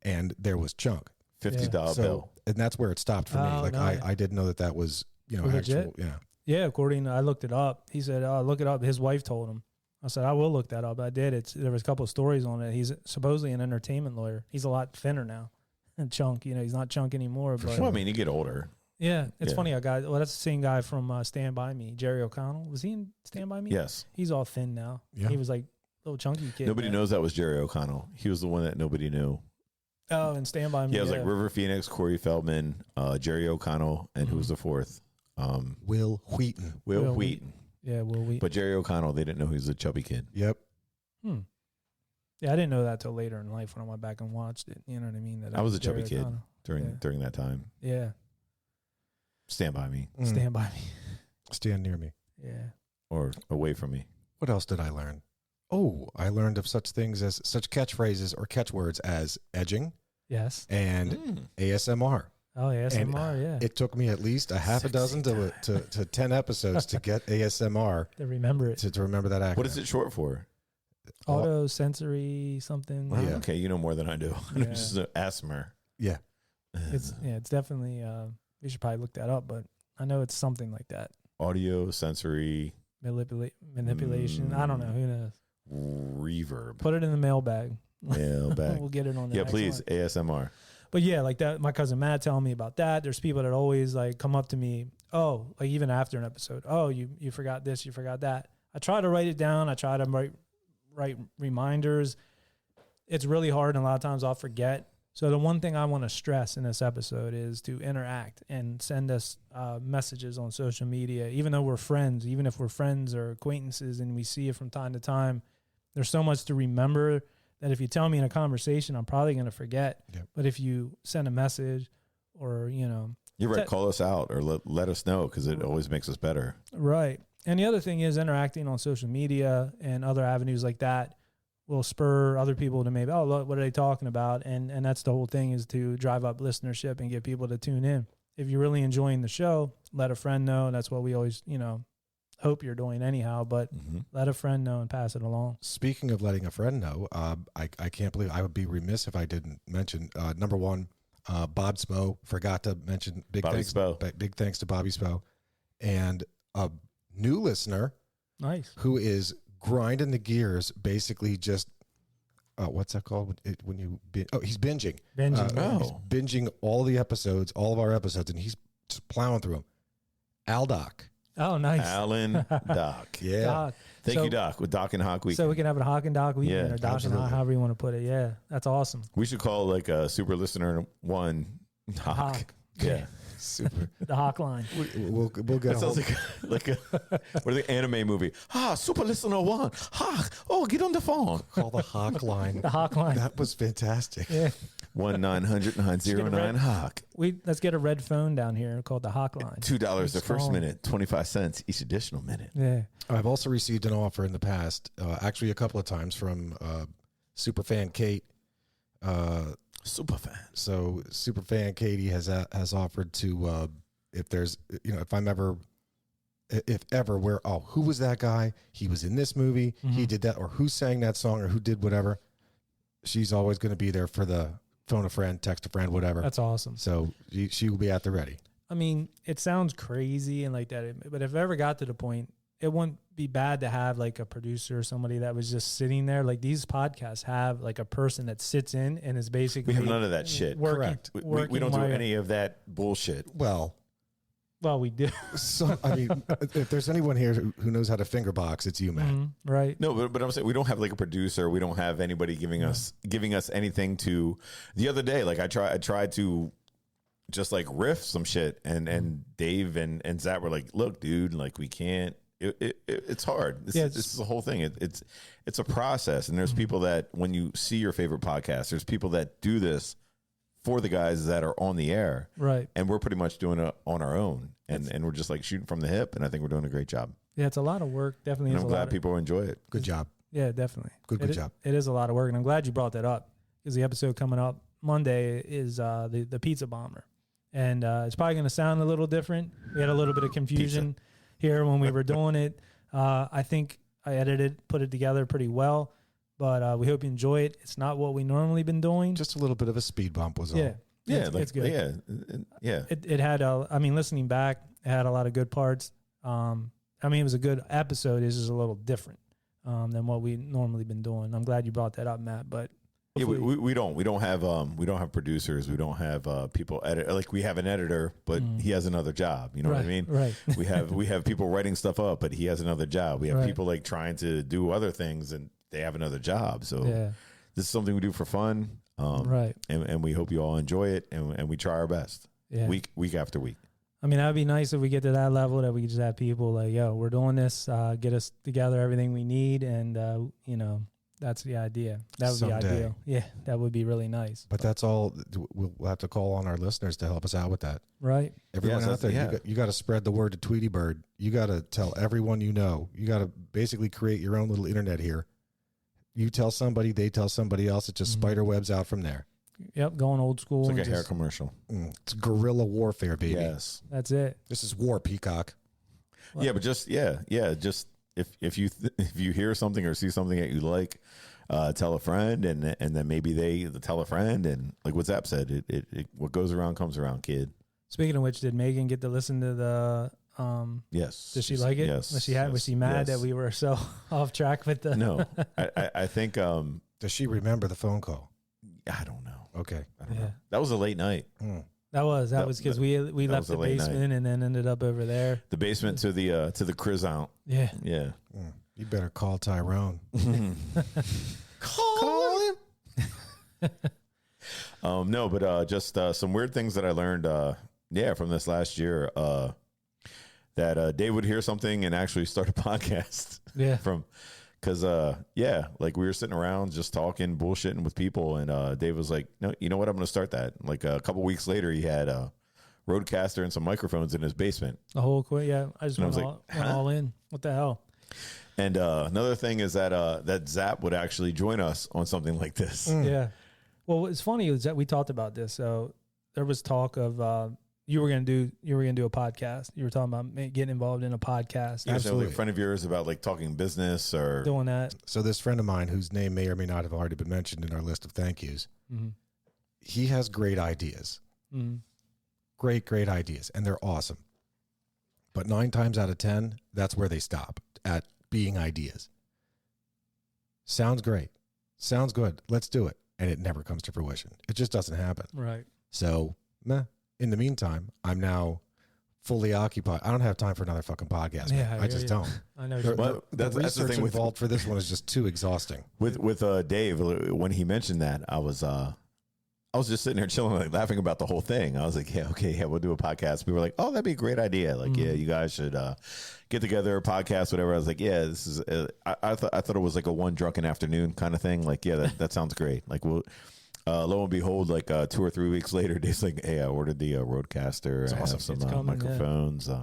and there was Chunk. $50 bill. And that's where it stopped for me. Oh, Like no, I didn't know that was Legit? actual. Yeah. Yeah, I looked it up. He said, "Oh, look it up." His wife told him. I said, "I will look that up." I did. There was a couple of stories on it. He's supposedly an entertainment lawyer. He's a lot thinner now. And Chunk, he's not Chunk anymore. But Well, I mean, you get older. yeah, it's Yeah. funny. That's the same guy from Stand By Me, Jerry O'Connell. Was he in Stand By Me? Yes. He's all thin now. Yeah. He was like little chunky kid. Nobody man. knows that was Jerry O'Connell. He was the one that nobody knew. Oh, and Stand By Me. Yeah, it was like River Phoenix, Corey Feldman, Jerry O'Connell, and who was the fourth? Will Wheaton. Will Will Wheaton. Yeah, Will Wheaton. But Jerry O'Connell, they didn't know he was a chubby kid. Yep. Yeah, I didn't know that till later in life when I went back and watched it. You know what I mean? That I was a Jerry chubby kid O'Connell. during Yeah. during that time. Yeah. Stand by me Stand by me. Stand near me. Yeah. or away from me. What else did I learn? Oh, I learned of such things as such catchphrases or catchwords as edging Yes. and ASMR. Oh, yeah. ASMR, yeah. It took me at least a half a dozen to 10 episodes to get ASMR To remember it. to remember that acronym. What is it short for? Auto sensory something. Well, Yeah. Okay, you know more than I do. Yeah. It's just ASMR. Yeah. It's definitely, we should probably look that up, but I know it's something like that. Audio sensory Manipulation. I don't know. Who knows? reverb. Put it in the mailbag. Mailbag. We'll get it on the Yeah, next please. one. ASMR. But yeah, like that, my cousin Matt telling me about that. There's people that always like come up to me. Oh, like even after an episode. Oh, you forgot this, you forgot that. I try to write it down. I try to write reminders. It's really hard, and a lot of times I'll forget. So the one thing I want to stress in this episode is to interact and send us messages on social media, even though we're friends, even if we're friends or acquaintances and we see it from time to time. There's so much to remember that if you tell me in a conversation, I'm probably going to forget. Yep. But if you send a message or, You're right. Call us out or let us know because it always makes us better. right. And the other thing is interacting on social media and other avenues like that will spur other people to maybe, oh, look, what are they talking about? And that's the whole thing, is to drive up listenership and get people to tune in. If you're really enjoying the show, let a friend know. That's what we always, hope you're doing anyhow, but let a friend know and pass it along. Speaking of letting a friend know, I can't believe, I would be remiss if I didn't mention, number one, Bob Spo. Forgot to mention big Bobby thanks to Bobby Spo. And a new listener Nice. who is grinding the gears, basically just, what's that called? He's binging. Binging. He's binging all of our episodes, and he's just plowing through them. Al Doc. Oh, nice. Alan Doc. Yeah. Doc. Thank you, Doc, with Doc and Hawk Week. So we can have a Hawk and Doc weekend, Yeah, or Doc and absolutely. Hawk, however you want to put it. Yeah, that's awesome. We should call like a super listener one Hawk. Hawk. Yeah. Super. The Hawk line. We'll get That a sounds whole, like a what are the anime movie? Super listener one. Hawk. Oh, get on the phone. call the Hawk line. The Hawk line. That was fantastic. Yeah. 1-900-909 Hawk. Let's get a red phone down here called the Hawk line. $2 the first calling. minute, 25 cents each additional minute. Yeah. I've also received an offer in the past, actually a couple of times, from superfan Kate. Super fan. So superfan Katie has offered to, if there's, if ever where, who was that guy? He was in this movie. He did that, or who sang that song, or who did whatever. She's always going to be there for the phone a friend, text a friend, whatever. That's awesome. So she will be at the ready. I mean, it sounds crazy and like that, but if it ever got to the point, it wouldn't be bad to have like a producer or somebody that was just sitting there. Like these podcasts have like a person that sits in and is basically. We have none of that shit. Working, Correct. We don't do while- any of that bullshit. Well, Well, we do. so I mean, if there's anyone here who knows how to finger box, it's you, Matt. Right. No, but I'm saying we don't have like a producer. We don't have anybody giving us anything to. The other day, like I tried to just like riff some shit, and Dave and Zach were like, "Look, dude, like we can't. It's hard. This is the whole thing. It's a process, and there's people that when you see your favorite podcast, there's people that do this for the guys that are on the air, Right. and we're pretty much doing it on our own, and we're just like shooting from the hip, and I think we're doing a great job. Yeah, it's a lot of work. Definitely And is I'm a lot glad of, people enjoy it. Good job. Yeah, definitely. Good job. It is a lot of work, and I'm glad you brought that up, because the episode coming up Monday is the Pizza Bomber, and it's probably going to sound a little different. We had a little bit of confusion here when we were doing it. I think I put it together pretty well, but we hope you enjoy it. It's not what we normally been doing. Just a little bit of a speed bump was all. Yeah, Yeah, it's good. Yeah. It had listening back, it had a lot of good parts. It was a good episode. It's just a little different than what we normally been doing. I'm glad you brought that up, Matt. But Yeah, we don't have producers. We don't have people edit. Like we have an editor, but he has another job. You know what I mean? Right. We have people writing stuff up, but he has another job. We have Right. people like trying to do other things, and they have another job. So Yeah. this is something we do for fun. Right. And we hope you all enjoy it, and we try our best Yeah. week after week. I mean, that'd be nice if we get to that level that we could just have people like, yo, we're doing this, get us together everything we need, and That's the idea. That would Someday. be ideal. Yeah, that would be really nice. But that's all. We'll have to call on our listeners to help us out with that. Right. Everyone Yes, out there, yeah. you got to spread the word to Tweety Bird. You got to tell everyone you know. You got to basically create your own little internet here. You tell somebody, they tell somebody else. It just spider webs out from there. Yep. Going old school. It's like a and hair just- commercial. It's guerrilla warfare, baby. Yes. That's it. This is war, Peacock. Yeah, but just just if you if you hear something or see something that you like, tell a friend, and then maybe they tell a friend, and like what Zap said, it what goes around comes around, kid. Speaking of which, did Megan get to listen to the? Yes. Did she like it? Yes. Was she mad that we were so off track with the? No, I think Does she remember the phone call? I don't know. Okay. I don't Yeah. know. That was a late night. That was That- because we that left was a the late night. basement and then ended up over there. The basement to the Chris out. Yeah. Yeah. You better call Tyrone. Call him. No, but just some weird things that I learned. From this last year. That Dave would hear something and actually start a podcast. Yeah. Because like we were sitting around just talking, bullshitting with people, and Dave was like, "No, you know what? I'm going to start that." Like a couple weeks later, he had a Rodecaster and some microphones in his basement. The whole quit. Yeah. I just And I went, was all, like, went huh? all in. What the hell? And another thing is that Zap would actually join us on something like this. Yeah. Well, what's funny is that we talked about this. So there was talk of you were gonna do a podcast. You were talking about getting involved in a podcast. You guys know, like Absolutely. a friend of yours about like talking business or Doing that. So this friend of mine, whose name may or may not have already been mentioned in our list of thank yous, he has great ideas. Mm. Great ideas, and they're awesome. But 9 times out of 10, that's where they stop, at being ideas. Sounds great. Sounds good. Let's do it. And it never comes to fruition. It just doesn't happen. Right. So, in the meantime, I'm now fully occupied. I don't have time for another fucking podcast. Yeah, man. I I just hear don't. I know. The, But the that's the research thing with- involved for this one is just too exhausting. with Dave. When he mentioned that, I was just sitting there chilling, like laughing about the whole thing. I was like, yeah, we'll do a podcast. We were like, oh, that'd be a great idea. Like, yeah, you guys should get together, podcast, whatever. I was like, yeah, this is. I thought it was like a one drunken afternoon kind of thing. Like, yeah, that sounds great. Like, we'll. Lo and behold, like 2 or 3 weeks later, Dave's like, "Hey, I ordered the Rodecaster. I awesome. have some It's coming, microphones." I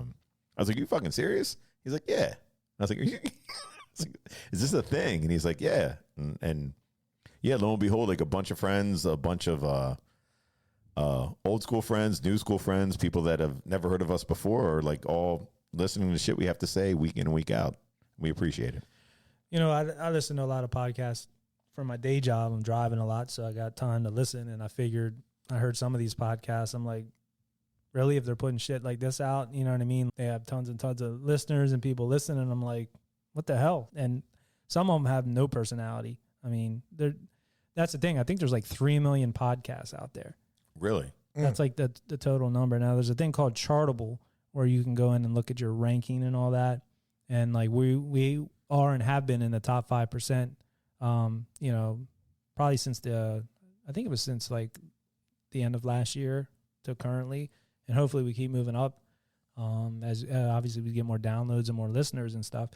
was like, "You fucking serious?" He's like, "Yeah." I was like, I was like, "Is this a thing?" And he's like, "Yeah." And yeah, lo and behold, like a bunch of friends, a bunch of old school friends, new school friends, people that have never heard of us before, are like all listening to shit we have to say week in and week out. We appreciate it. You know, I listen to a lot of podcasts for my day job. I'm driving a lot, so I got time to listen. And I heard some of these podcasts. I'm like, really? If they're putting shit like this out, you know what I mean? They have tons and tons of listeners and people listening. And I'm like, what the hell? And some of them have no personality. I mean, that's the thing. I think there's like 3 million podcasts out there. Really? That's like the total number. Now there's a thing called Chartable where you can go in and look at your ranking and all that. And like we are and have been in the top 5%. You know, probably since I think it was since like the end of last year to currently, and hopefully we keep moving up. As obviously we get more downloads and more listeners and stuff.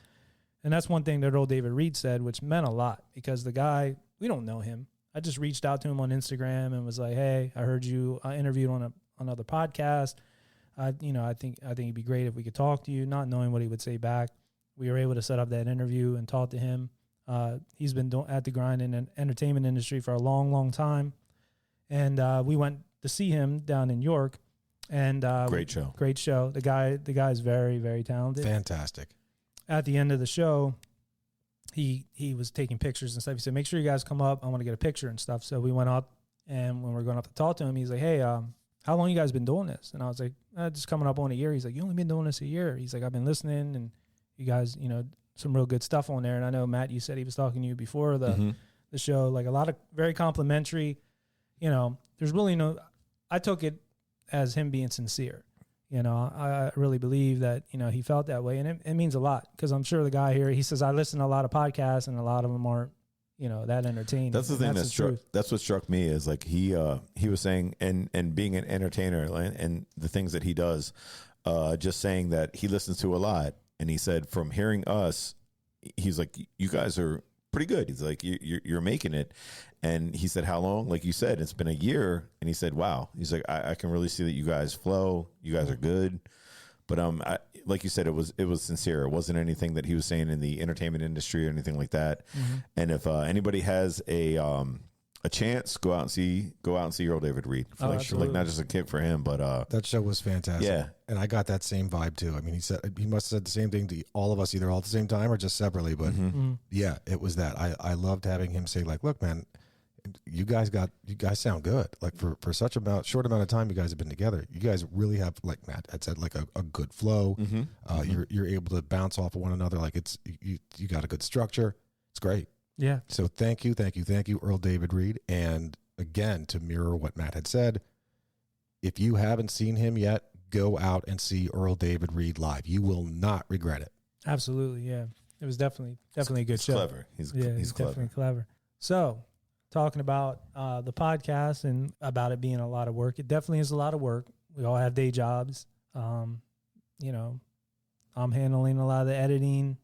And that's one thing that old David Reed said, which meant a lot because the guy, we don't know him. I just reached out to him on Instagram and was like, "Hey, I heard you interviewed on another podcast. I think it'd be great if we could talk to you." Not knowing what he would say back, we were able to set up that interview and talk to him. He's been at the grind in the entertainment industry for a long, long time, and we went to see him down in York. And Great show. Great show. The guy is very, very talented. Fantastic. At the end of the show, he was taking pictures and stuff. He said, "Make sure you guys come up. I want to get a picture and stuff." So we went up, and when we were going up to talk to him, he's like, "Hey, how long you guys been doing this?" And I was like, "Just coming up on a year." He's like, "You only been doing this a year?" He's like, "I've been listening, and you guys, some real good stuff on there." And I know, Matt, you said he was talking to you before the show, like a lot of very complimentary. There's really I took it as him being sincere. I really believe that, he felt that way, and it means a lot because I'm sure the guy here, he says, I listen to a lot of podcasts and a lot of them aren't, that entertaining. That's the thing truth. That's what struck me is like he was saying, and being an entertainer and the things that he does, just saying that he listens to a lot. And he said from hearing us, he's like, you guys are pretty good. He's like, you're making it. And he said, how long? Like you said, it's been a year. And he said, wow. He's like, I can really see that you guys flow. You guys are good. But like you said, it was sincere. It wasn't anything that he was saying in the entertainment industry or anything like that. And if anybody has a chance, go out and see Earl David Reed. Like not just a kick for him, but that show was fantastic. Yeah. And I got that same vibe too. I mean, he must have said the same thing to all of us, either all at the same time or just separately. But yeah, it was that. I loved having him say, like, look, man, you guys sound good. Like for such a short amount of time you guys have been together, you guys really have, like Matt had said, like a good flow. You're able to bounce off of one another. Like you got a good structure. It's great. Yeah. So thank you, Earl David Reed. And again, to mirror what Matt had said, if you haven't seen him yet, go out and see Earl David Reed live. You will not regret it. Absolutely. Yeah. It was definitely a good show. Clever. He's clever. Definitely clever. So talking about the podcast and about it being a lot of work, it definitely is a lot of work. We all have day jobs. I'm handling a lot of the editing,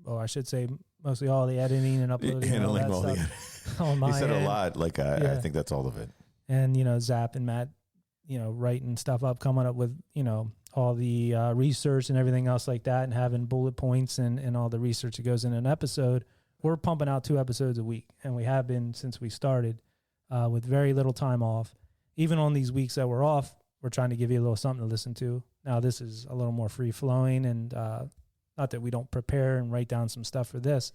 or I should say mostly all the editing and uploading. Handling all that stuff on my He said end. a lot. Like I think that's all of it. And Zap and Matt, writing stuff up, coming up with all the research and everything else like that, and having bullet points and all the research that goes in an episode. We're pumping out 2 episodes a week, and we have been since we started, with very little time off. Even on these weeks that we're off, we're trying to give you a little something to listen to. Now this is a little more free flowing, and not that we don't prepare and write down some stuff for this,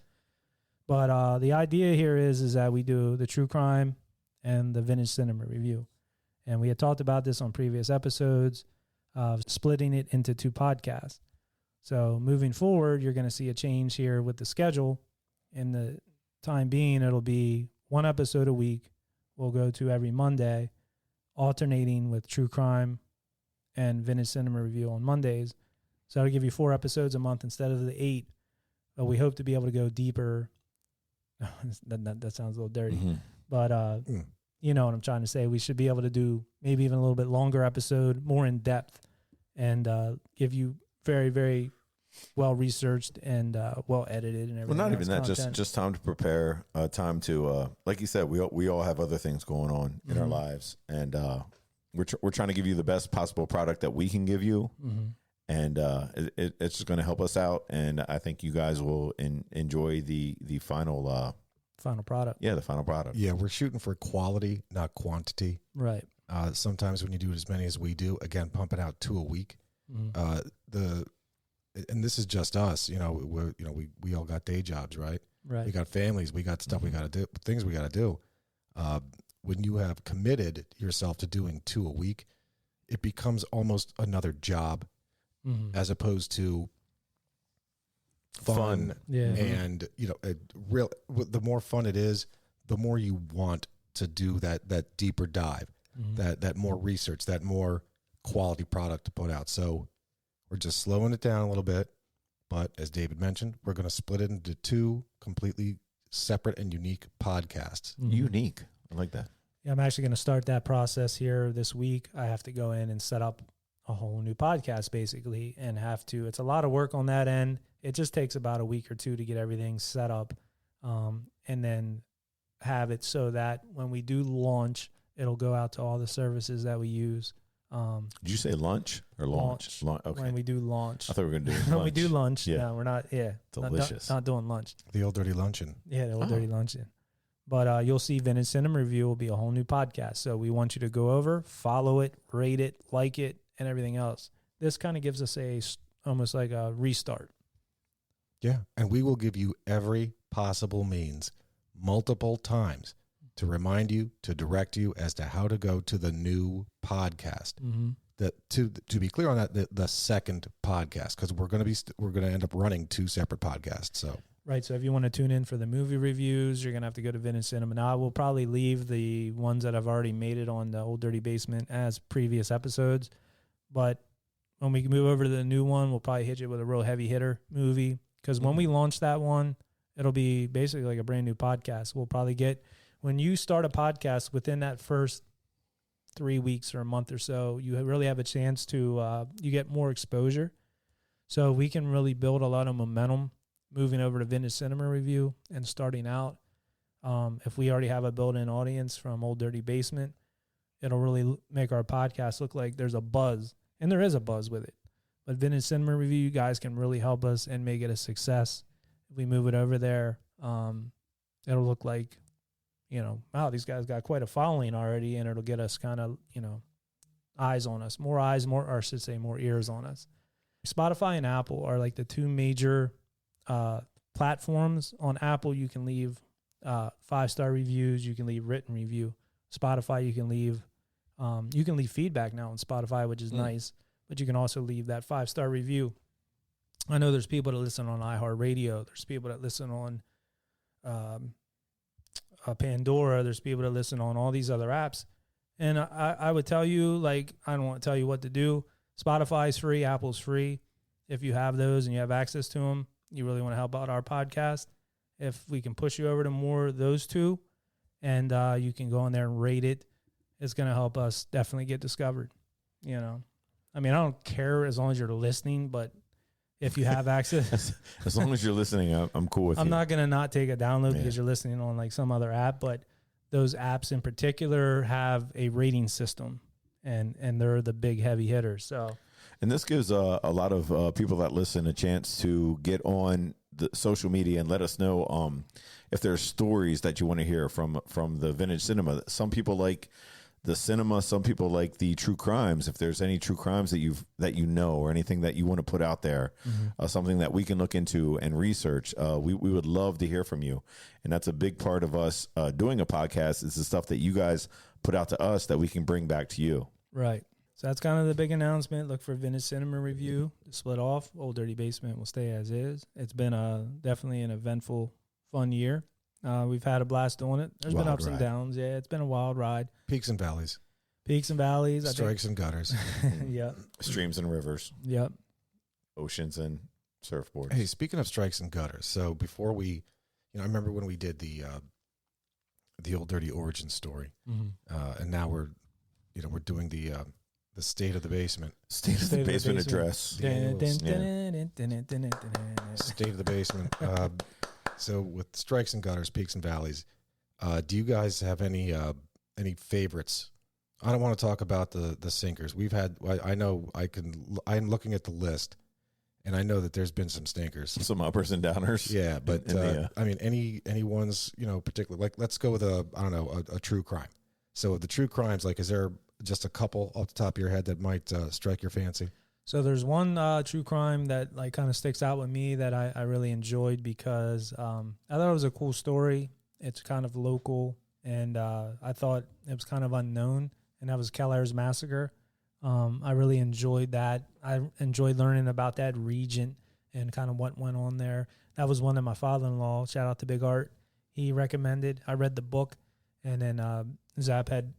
but the idea here is that we do the true crime and the vintage cinema review. And we had talked about this on previous episodes of splitting it into 2 podcasts. So moving forward, you're going to see a change here with the schedule. In the time being, it'll be 1 episode a week. We'll go to every Monday, alternating with true crime and vintage cinema review on Mondays. So that'll give you 4 episodes a month instead of the 8. But we hope to be able to go deeper. That sounds a little dirty. But you know what I'm trying to say. We should be able to do maybe even a little bit longer episode, more in depth, and give you very, very well researched and well edited and everything. Well, not even that. Content. Just time to prepare. Time to like you said, we all have other things going on in our lives, and we're trying to give you the best possible product that we can give you, and it's just going to help us out. And I think you guys will enjoy the final product. Yeah, the final product. Yeah, we're shooting for quality, not quantity. Right. Sometimes when you do as many as we do, again, pumping out 2 a week. And this is just us, we all got day jobs, right? Right. We got families, we got stuff we got to do, things we got to do. When you have committed yourself to doing 2 a week, it becomes almost another job, as opposed to fun. Yeah. And the more fun it is, the more you want to do that deeper dive, that more research, that more quality product to put out. So we're just slowing it down a little bit, but as David mentioned, we're going to split it into 2 completely separate and unique podcasts. Unique. I like that. Yeah, I'm actually going to start that process here this week. I have to go in and set up a whole new podcast basically, and it's a lot of work on that end. It just takes about a week or 2 to get everything set up, and then have it so that when we do launch, it'll go out to all the services that we use. Did you say lunch or launch? Okay. When we do launch. I thought we were going to do lunch. When we do lunch. Yeah. No, we're not. Yeah. Delicious. Not doing lunch. The Old Dirty Luncheon. Yeah, the Old Dirty Luncheon. But you'll see Vintage Cinema Review will be a whole new podcast. So we want you to go over, follow it, rate it, like it, and everything else. This kind of gives us almost like a restart. Yeah. And we will give you every possible means, multiple times, to remind you, to direct you as to how to go to the new podcast. To be clear on that, the second podcast, because we're going to end up running 2 separate podcasts. So right. So if you want to tune in for the movie reviews, you're going to have to go to Vintage Cinema. Now I will probably leave the ones that have already made it on the Old Dirty Basement as previous episodes, but when we move over to the new one, we'll probably hit you with a real heavy hitter movie, because when we launch that one, it'll be basically like a brand new podcast. We'll probably when you start a podcast within that first 3 weeks or a month or so, you really have a chance to, you get more exposure. So we can really build a lot of momentum moving over to Vintage Cinema Review and starting out. If we already have a built-in audience from Old Dirty Basement, it'll really make our podcast look like there's a buzz, and there is a buzz with it. But Vintage Cinema Review, you guys can really help us and make it a success. If we move it over there, it'll look like, wow, these guys got quite a following already, and it'll get us kind of, eyes on us, more eyes, more ears on us. Spotify and Apple are like the two major platforms. On Apple, you can leave 5-star reviews, you can leave written review. Spotify, you can leave feedback now on Spotify, which is nice, but you can also leave that 5-star review. I know there's people that listen on iHeartRadio. There's people that listen on Pandora. There's people that listen on all these other apps. And I would tell you, like, I don't want to tell you what to do. Spotify's free. Apple's free. If you have those and you have access to them, you really want to help out our podcast. If we can push you over to more of those two, and you can go in there and rate it, it's going to help us definitely get discovered. I mean, I don't care as long as you're listening, but if you have access. As long as you're listening, I'm cool with you. I'm not going to not take a download because you're listening on like some other app, but those apps in particular have a rating system, and they're the big heavy hitters. So, and this gives a lot of people that listen a chance to get on the social media and let us know if there's stories that you want to hear from the Vintage Cinema. Some people like the cinema, some people like the true crimes. If there's any true crimes that you know, or anything that you want to put out there, something that we can look into and research, we would love to hear from you. And that's a big part of us doing a podcast, is the stuff that you guys put out to us that we can bring back to you. Right. So that's kind of the big announcement. Look for Vintage Cinema Review to split off. Old Dirty Basement will stay as is. It's been definitely an eventful, fun year. We've had a blast doing it. There's been ups and downs. Yeah, it's been a wild ride. Peaks and valleys. Strikes and gutters. Yep. Streams and rivers. Yep. Oceans and surfboards. Hey, speaking of strikes and gutters, so before we, I remember when we did the Old Dirty origin story, and now we're doing the State of the Basement. State of the Basement address. State of the Basement. So with strikes and gutters, peaks and valleys, do you guys have any favorites? I don't want to talk about the sinkers. We've had. I know I'm looking at the list, and I know that there's been some stinkers, some uppers and downers. Yeah, but I mean, any ones particular? Like, let's go with a true crime. So the true crimes, like, is there just a couple off the top of your head that might strike your fancy? So there's one true crime that like kind of sticks out with me that I really enjoyed because I thought it was a cool story. It's kind of local, and I thought it was kind of unknown, and that was Kelleher's Massacre. I really enjoyed that. I enjoyed learning about that region and kind of what went on there. That was one that my father-in-law, shout out to Big Art, he recommended. I read the book, and then Zap had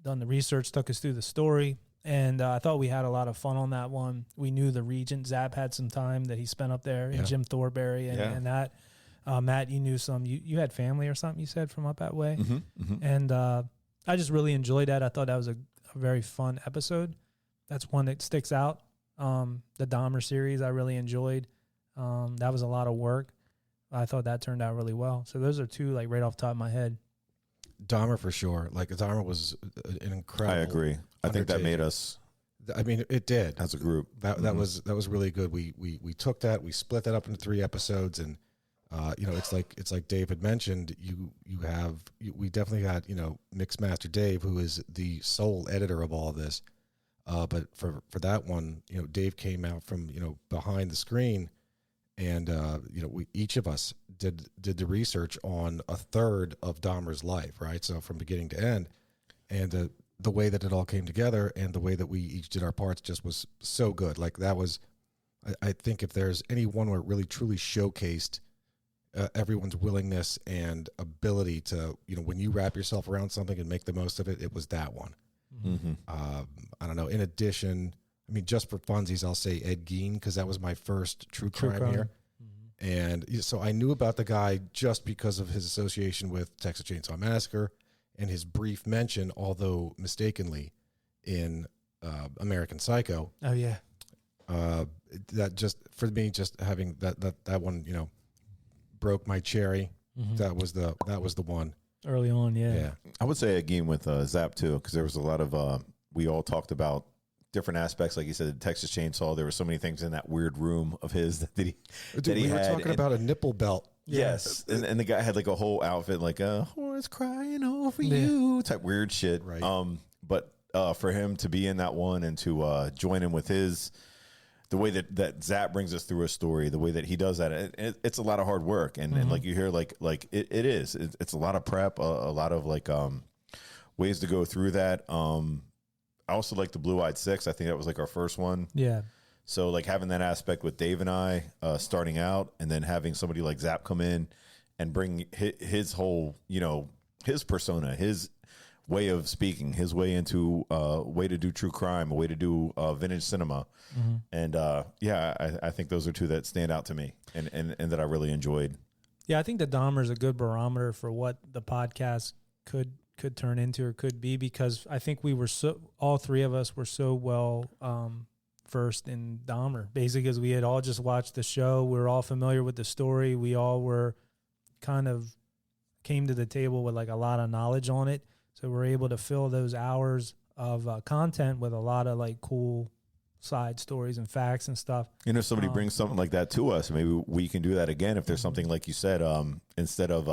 done the research, took us through the story. And I thought we had a lot of fun on that one. We knew the region. Zap had some time that he spent up there in Jim Thornberry and that. Matt, you knew some. You had family or something, you said, from up that way. And I just really enjoyed that. I thought that was a very fun episode. That's one that sticks out. The Dahmer series I really enjoyed. That was a lot of work. I thought that turned out really well. So those are two, like, right off the top of my head. Dahmer for sure. Like, Dahmer was an incredible. I agree. I think that made us. I mean, it did as a group. That was really good. We took that, we split that up into 3 episodes, and it's like Dave had mentioned. We definitely got Mixmaster Dave, who is the sole editor of all of this. But for that one, Dave came out from behind the screen, and we each of us did the research on a third of Dahmer's life, right? So from beginning to end, and the way that it all came together and the way that we each did our parts just was so good. Like, that was, I think if there's any one where it really truly showcased everyone's willingness and ability to, when you wrap yourself around something and make the most of it, it was that one. I don't know. In addition, I mean, just for funsies, I'll say Ed Gein, because that was my first true crime here. And so I knew about the guy just because of his association with Texas Chainsaw Massacre and his brief mention, although mistakenly, in American Psycho. Oh, yeah. That just, for me, just having that one, broke my cherry. That was the one. Early on, yeah. Yeah. I would say again with Zap too, because there was a lot of we all talked about different aspects, like you said, the Texas Chainsaw. There were so many things in that weird room of his that he Dude, we were had. talking about a nipple belt. Yes, and the guy had like a whole outfit, like a horse crying over you type weird shit. Right. But for him to be in that one and to join him with the way that Zap brings us through a story, the way that he does that, it's a lot of hard work, and like you hear, like it is. It's a lot of prep, a lot of like ways to go through that. I also like the Blue-Eyed Six. I think that was like our first one. Yeah. So like having that aspect with Dave and I starting out, and then having somebody like Zap come in and bring his whole, his persona, his way of speaking, his way into way to do true crime, a way to do vintage cinema. And I think those are two that stand out to me and that I really enjoyed. Yeah, I think the Dahmer is a good barometer for what the podcast could turn into or could be, because I think all three of us were so well versed in Dahmer, basically, because we had all just watched the show. We were all familiar with the story. We all were kind of came to the table with like a lot of knowledge on it. So we're able to fill those hours of content with a lot of like cool side stories and facts and stuff. If somebody brings something like that to us, maybe we can do that again. If there's something like you said, instead of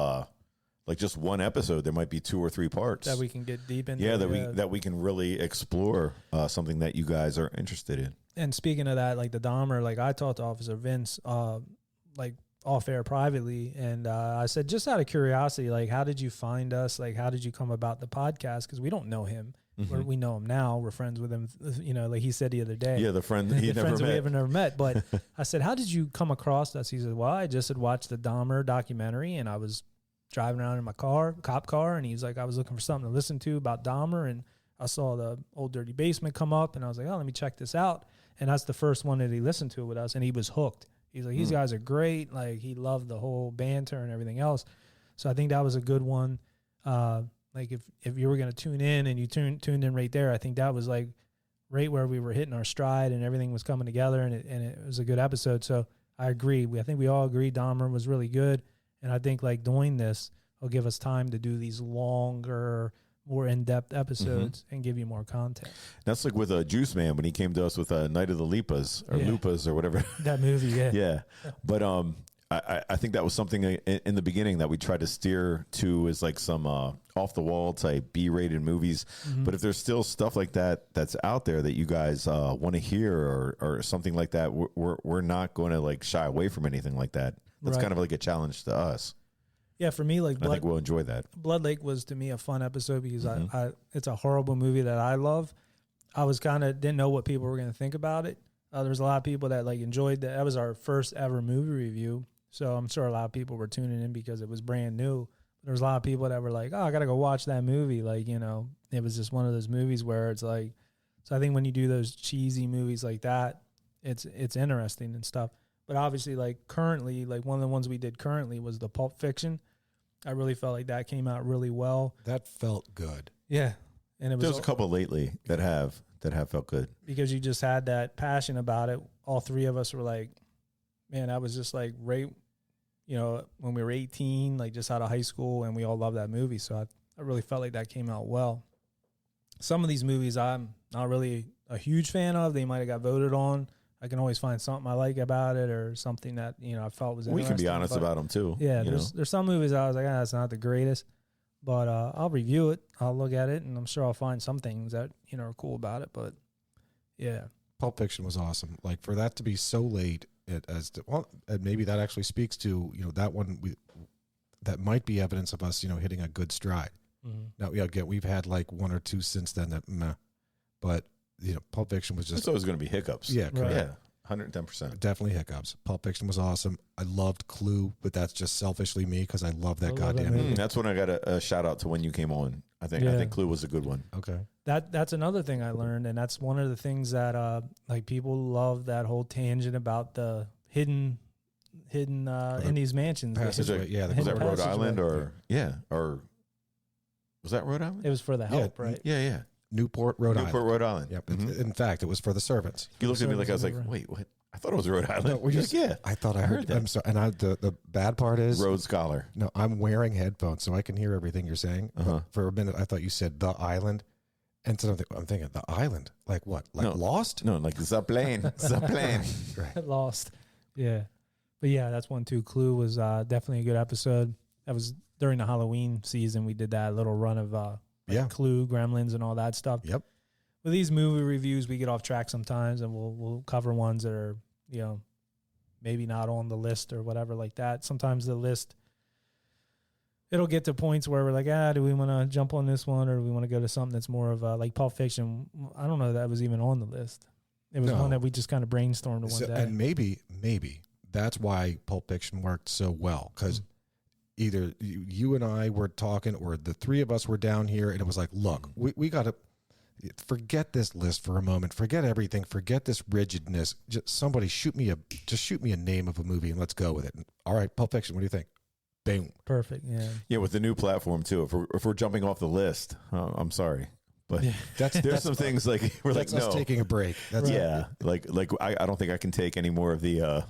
like just one episode, there might be 2 or 3 parts that we can get deep into. Yeah, that we can really explore something that you guys are interested in. And speaking of that, like the Dahmer, like I talked to Officer Vince, like off air privately, and I said, just out of curiosity, like, how did you find us? Like, how did you come about the podcast? Because we don't know him. We know him now. We're friends with him. Like he said the other day. Yeah, the friend he the never friends met. we have never met. But I said, how did you come across us? He said, well, I just had watched the Dahmer documentary, and I was driving around in my cop car, and he's like, I was looking for something to listen to about Dahmer, and I saw the Old Dirty Basement come up, and I was like, oh, let me check this out. And that's the first one that he listened to with us, and he was hooked. He's like, these guys are great. Like, he loved the whole banter and everything else. So I think that was a good one. Like, if you were going to tune in and you tuned in right there, I think that was like right where we were hitting our stride and everything was coming together, and it was a good episode. So I agree. I think we all agree Dahmer was really good. And I think like doing this will give us time to do these longer, more in-depth episodes and give you more content. That's like with Juice Man when he came to us with Night of the Lipas or Lupas or whatever. That movie, yeah. Yeah. But I think that was something in the beginning that we tried to steer to, is like some off-the-wall type B-rated movies. But if there's still stuff like that that's out there that you guys want to hear or something like that, we're not going to like shy away from anything like that. That's kind of like a challenge to us. Yeah, for me, like I think we'll enjoy that. Blood Lake was to me a fun episode because it's a horrible movie that I love. I was didn't know what people were going to think about it. There was a lot of people that like enjoyed that. That was our first ever movie review, so I'm sure a lot of people were tuning in because it was brand new. There was a lot of people that were like, "Oh, I got to go watch that movie." Like, it was just one of those movies where it's like. So I think when you do those cheesy movies like that, it's interesting and stuff. But obviously, like currently, like one of the ones we did currently was the Pulp Fiction. I really felt like that came out really well. That felt good. Yeah, and it was. There's a couple lately that have felt good because you just had that passion about it. All three of us were like, man, that was just like right, when we were 18, like just out of high school, and we all loved that movie. So I really felt like that came out well. Some of these movies I'm not really a huge fan of. They might have got voted on. I can always find something I like about it or something that, I felt was interesting. We can be honest about them too. Yeah, there's some movies I was like, that's not the greatest. But I'll review it. I'll look at it, and I'm sure I'll find some things that, are cool about it. But, yeah. Pulp Fiction was awesome. Like, for that to be so late, and maybe that actually speaks to, that one, that might be evidence of us, hitting a good stride. Now, again, we've had like 1 or 2 since then that meh. But, Pulp Fiction was just... It's always going to be hiccups. Yeah, correct. Yeah, 110%. Definitely hiccups. Pulp Fiction was awesome. I loved Clue, but that's just selfishly me because I love that goddamn movie. That's when I got a shout out to when you came on. I think Clue was a good one. Okay. That's another thing I learned, and that's one of the things that like people love, that whole tangent about the hidden in these mansions. Passageway, yeah. Was that Rhode Island or was that Rhode Island? It was for the help, right? Yeah. Newport, Rhode Newport, Island. Rhode Island. Yep. In fact, it was for the servants. You looked at me like I was like, Service wait, what? I thought it was Rhode Island. No, were you You're like, yeah, I thought I heard that. I'm sorry. And the bad part is, Rhodes Scholar. no, I'm wearing headphones so I can hear everything you're saying. Uh-huh. But for a minute, I thought you said the island. And so I'm thinking, the island? Like what? Like No. Lost? No, like the plane, the plane. Right. Lost. Yeah. But yeah, that's one too. Clue was definitely a good episode. That was during the Halloween season. We did that little run of Yeah. Clue, Gremlins, and all that stuff. Yep. With these movie reviews, we get off track sometimes, and we'll cover ones that are, you know, maybe not on the list or whatever like that. Sometimes the list, it'll get to points where we're like, do we want to jump on this one, or do we want to go to something that's more of like Pulp Fiction? I don't know that was even on the list. It was No. one that we just kind of brainstormed one So, day. and maybe that's why Pulp Fiction worked so well, because either you and I were talking, or the three of us were down here, and it was like, look, we got to forget this list for a moment, forget everything, forget this rigidness. Just somebody shoot me a name of a movie and let's go with it. All right, Pulp Fiction. What do you think? Boom. Perfect. Yeah. Yeah, with the new platform too. If we're jumping off the list, I'm sorry, but That's there's some things like we're like, that's us no, taking a break. That's yeah, like I don't think I can take any more of the.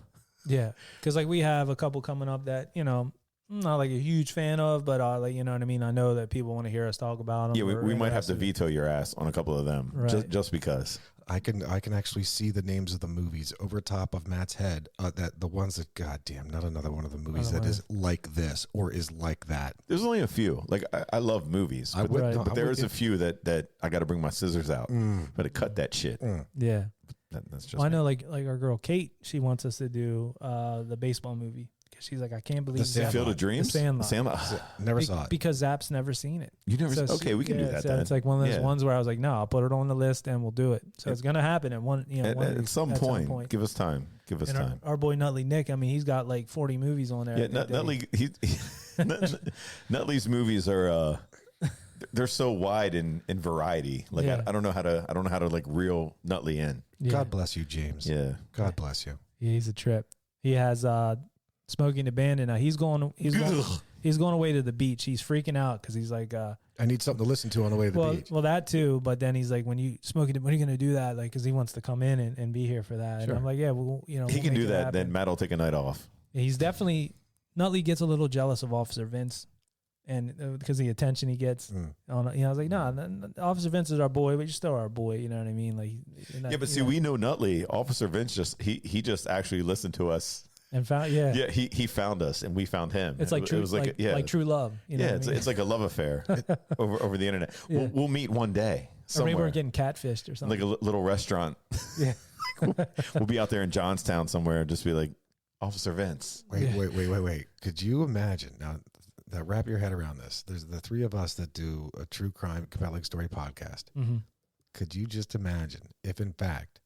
Yeah. Because like we have a couple coming up that, you know, I'm not like a huge fan of, but like, you know what I mean? I know that people want to hear us talk about them. Yeah, we might have to interested. veto your ass on a couple of them, Right. just because. I can actually see the names of the movies over top of Matt's head. That the ones that, goddamn, not another one of the movies that is like this or is like that. There's only a few. Like I love movies, but, would- no, but I there would is a give- few that I got to bring my scissors out, but to cut that shit. Yeah. That's just. Well, I me. know like our girl Kate, she wants us to do the baseball movie. Because she's like, I can't believe Sandlot. Field of Dreams, The Sandlot. Never saw it. Because Zap's never seen it. You never. So Okay, we can do that. So Then. it's like one of those Yeah. ones where I was like, no, I'll put it on the list and we'll do it. So it's gonna happen at one, you know, At some point. Give us time. Give us And time. our boy Nutley Nick, I mean, he's got like 40 movies on there. Yeah, I think, that Nutley. Nutley's movies are. They're so wide in variety. Like Yeah. I don't know how to like reel Nutley in. yeah. God bless you, James. Yeah. God bless you. Yeah, he's a trip. He has Smoking the Bandit now. He's going away to the beach. He's freaking out because he's like, I need something to listen to on the way to the beach. well, that too. But then he's like, when you smoking, when are you going to do that? Like, because he wants to come in and be here for that. Sure. And I'm like, yeah, well, you know, He we'll can make do it that. happen. Then Matt will take a night off. He's definitely Nutley gets a little jealous of Officer Vince, and because of the attention he gets. On, you know, I was like, nah, Officer Vince is our boy, but you're still our boy. You know what I mean? Like, Yeah, but see, we know Nutley. Officer Vince he just actually listened to us. and found Yeah, he found us and we found him. It's like It true, was like, yeah, like true love. You know yeah, what it's I mean? it's like a love affair over the internet. Yeah. We'll meet one day or somewhere, maybe we're getting catfished or something. like a little restaurant. Yeah. We'll be out there in Johnstown somewhere and just be like, Officer Vince. Wait. Could you imagine now? That wrap your head around this. There's the three of us that do a true crime compelling story podcast. Mm-hmm. Could you just imagine if, in fact,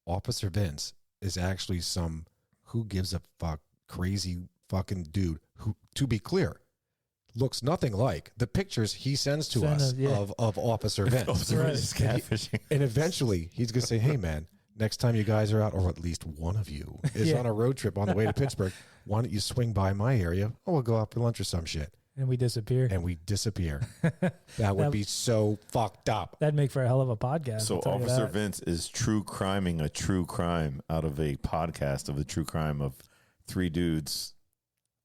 Officer Vince is actually some who gives a fuck crazy fucking dude who, to be clear, looks nothing like the pictures he sends to us of Officer Vince. Officer Vince is catfishing. And eventually he's going to say, hey, man, next time you guys are out, or at least one of you is on a road trip on the way to Pittsburgh, why don't you swing by my area? Oh, we'll go out for lunch or some shit. And we disappear. And we disappear. That would be so fucked up. That'd make for a hell of a podcast. So I'll tell you Officer that. Vince is true criming a true crime out of a podcast of the true crime of three dudes,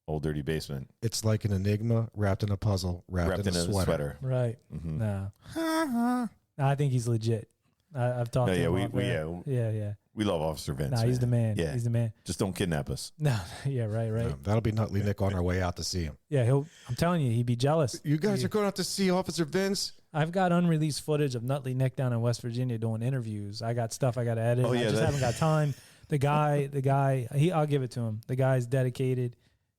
Old Dirty Basement, It's like an enigma wrapped in a puzzle, wrapped in a sweater. Right. Mm-hmm. No. I think he's legit. I've talked to him. Yeah. We love Officer Vince. Nah, he's the man. Yeah. He's the man. Just don't kidnap us. No. Yeah. Right. That'll be Nutley Nick on our way out to see him. Yeah. I'm telling you, he'd be jealous. You guys are going out to see Officer Vince? I've got unreleased footage of Nutley Nick down in West Virginia doing interviews. I got stuff I got to edit. Oh, yeah, I just haven't got time. The guy, I'll give it to him. The guy's dedicated.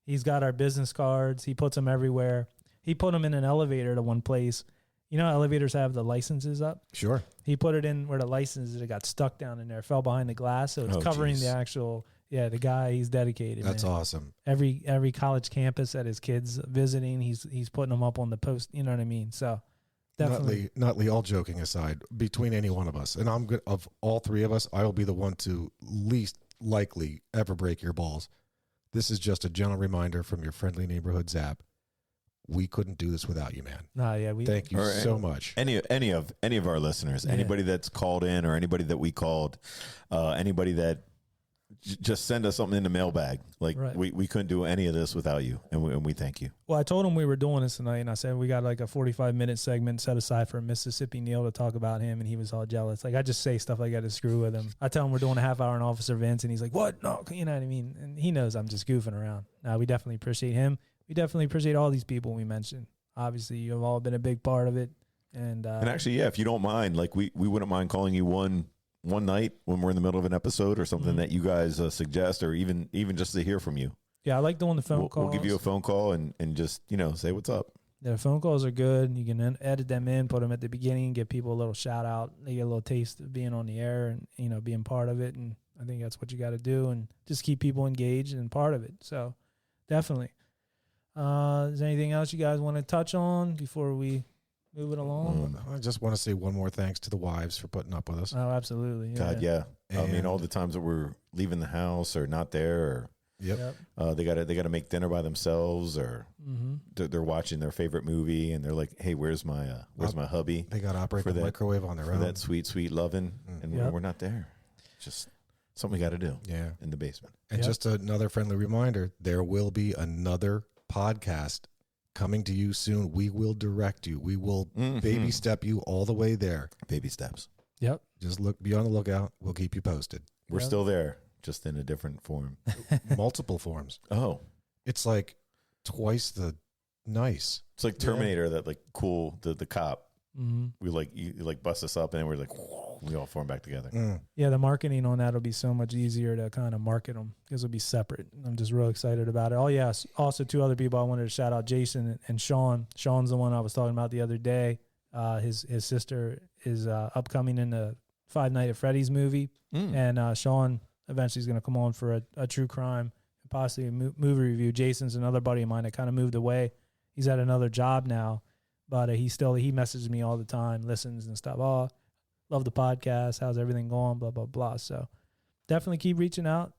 He's got our business cards. He puts them everywhere. He put them in an elevator to one place. You know how elevators have the licenses up? Sure. He put it in where the licenses, it got stuck down in there, fell behind the glass. So it's covering the actual, the guy, he's dedicated. That's man. awesome. Every college campus that his kids visiting, he's putting them up on the post. You know what I mean? So definitely. Nutley, all joking aside, between any one of us, and I'm good, of all three of us, I will be the one to least likely ever break your balls. This is just a gentle reminder from your friendly neighborhood Zap. we couldn't do this without you, man. Nah, yeah, we Thank you Or so much. Any of our listeners, anybody that's called in or anybody that we called, anybody that just send us something in the mailbag. Like Right. we couldn't do any of this without you, and we thank you. Well, I told him we were doing this tonight, and I said we got like a 45-minute segment set aside for Mississippi Neil to talk about him, and he was all jealous. Like, I just say stuff like that to screw with him. I tell him we're doing a half hour in Officer Vince, and he's like, "What? No, you know what I mean?" And he knows I'm just goofing around. Now, we definitely appreciate him. We definitely appreciate all these people we mentioned. Obviously, you've all been a big part of it, and actually, yeah, if you don't mind, like we wouldn't mind calling you one night when we're in the middle of an episode or something that you guys suggest, or even just to hear from you. yeah, I like doing the phone We'll calls. give you a phone call and just say what's up. The phone calls are good. You can edit them in, put them at the beginning, give people a little shout out. They get a little taste of being on the air and being part of it. And I think that's what you got to do, and just keep people engaged and part of it. So definitely. Is there anything else you guys want to touch on before we move it along? I just want to say one more thanks to the wives for putting up with us. Oh, absolutely. Yeah. God, yeah. I mean, And- all the times that we're leaving the house or not there, or Yep. Yep. they gotta make dinner by themselves, or Mm-hmm. they're watching their favorite movie and they're like, "Hey, where's my hubby They got to operate For the that- microwave on their for own. that sweet loving?" And Yep. we're not there. Just something we got to do Yeah. in the basement. And Yep. just another friendly reminder, there will be another podcast coming to you soon. We will direct you. We will baby step you all the way there. Baby steps. Yep. Just be on the lookout. We'll keep you posted. We're Yep. still there, just in a different form. Multiple forms. Oh, It's like twice the nice. it's like Terminator. That like cool the cop. Mm-hmm. We like you like bust us up and then we're like we all form back together. Yeah, the marketing on that will be so much easier to kind of market them because it'll be separate. I'm just real excited about it. Oh, yes. Also, two other people I wanted to shout out, Jason and Sean. Sean's the one I was talking about the other day. His sister is upcoming in the Five Nights at Freddy's movie. And Sean eventually is going to come on for a true crime, possibly a movie review. Jason's another buddy of mine that kind of moved away. He's at another job now, but he messages me all the time, listens and stuff. Oh, love the podcast. How's everything going? Blah, blah, blah. So definitely keep reaching out.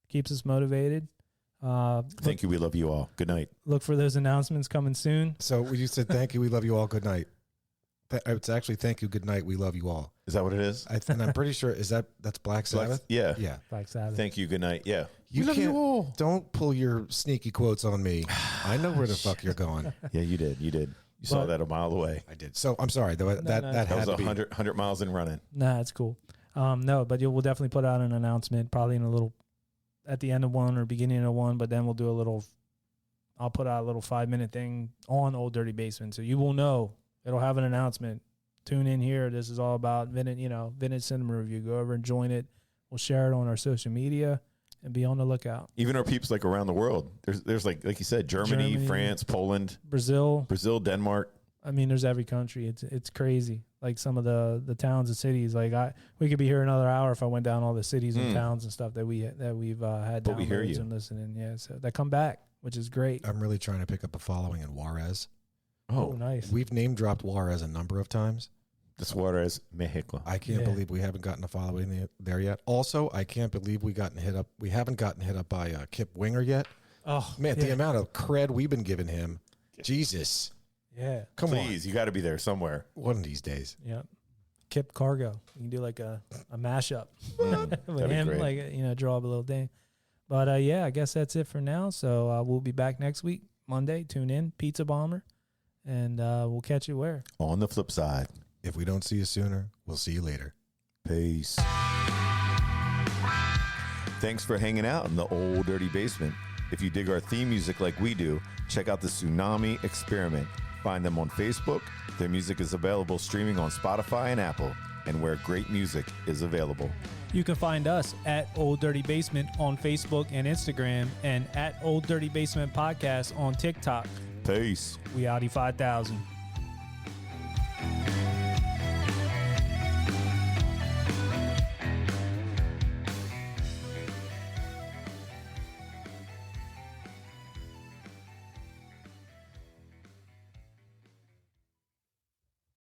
Keeps us motivated. Thank you. We love you all. Good night. Look for those announcements coming soon. So you said, thank you. We love you all. Good night. It's actually, thank you. Good night. We love you all. Is that what it is? And I'm pretty sure, that's Black Sabbath? Yeah. Yeah. Black Sabbath. Thank you. Good night. Yeah. You We love you can't, all. don't pull your sneaky quotes on me. I know where the fuck you're going. Yeah, you did. You did. You saw But- that a mile away. I did. So I'm sorry. That no. That had was to be. 100 miles in running. Nah, it's cool. No, but we'll definitely put out an announcement probably at the end of one or beginning of one, but then we'll do I'll put out a little 5-minute thing on Old Dirty Basement. So you will know. It'll have an announcement. Tune in here. This is all about Vintage Cinema Review. Go over and join it. We'll share it on our social media and be on the lookout. Even our peeps like around the world. There's like you said, Germany, France, Poland, Brazil, Denmark. I mean, there's every country. It's crazy. Like some of the towns and cities. Like we could be here another hour if I went down all the cities and towns and stuff that we've had But we hear downloads you. and listening. Yeah, so that come back, which is great. I'm really trying to pick up a following in Juarez. Oh, nice. We've name dropped Juarez a number of times. This water is Mexico. I can't Yeah. believe we haven't gotten a following there yet. Also, I can't believe we haven't gotten hit up by Kip Winger yet. Oh Man, yeah. the amount of cred we've been giving him. Jesus. Yeah. Come Please, you got to be there somewhere. on. One of these days. Yep. Kip Cargo. You can do like a mashup with that'd be him, great. like draw up a little thing. But yeah, I guess that's it for now. So we'll be back next week, Monday. Tune in, Pizza Bomber, and we'll catch you where. On the flip side, If we don't see you sooner, we'll see you later. peace. Thanks for hanging out in the Old Dirty Basement. If you dig our theme music like we do, check out the Tsunami Experiment. Find them on Facebook. Their music is available streaming on Spotify and Apple, and where great music is available. You can find us at Old Dirty Basement on Facebook and Instagram, and at Old Dirty Basement Podcast on TikTok. Peace. We Audi 5000.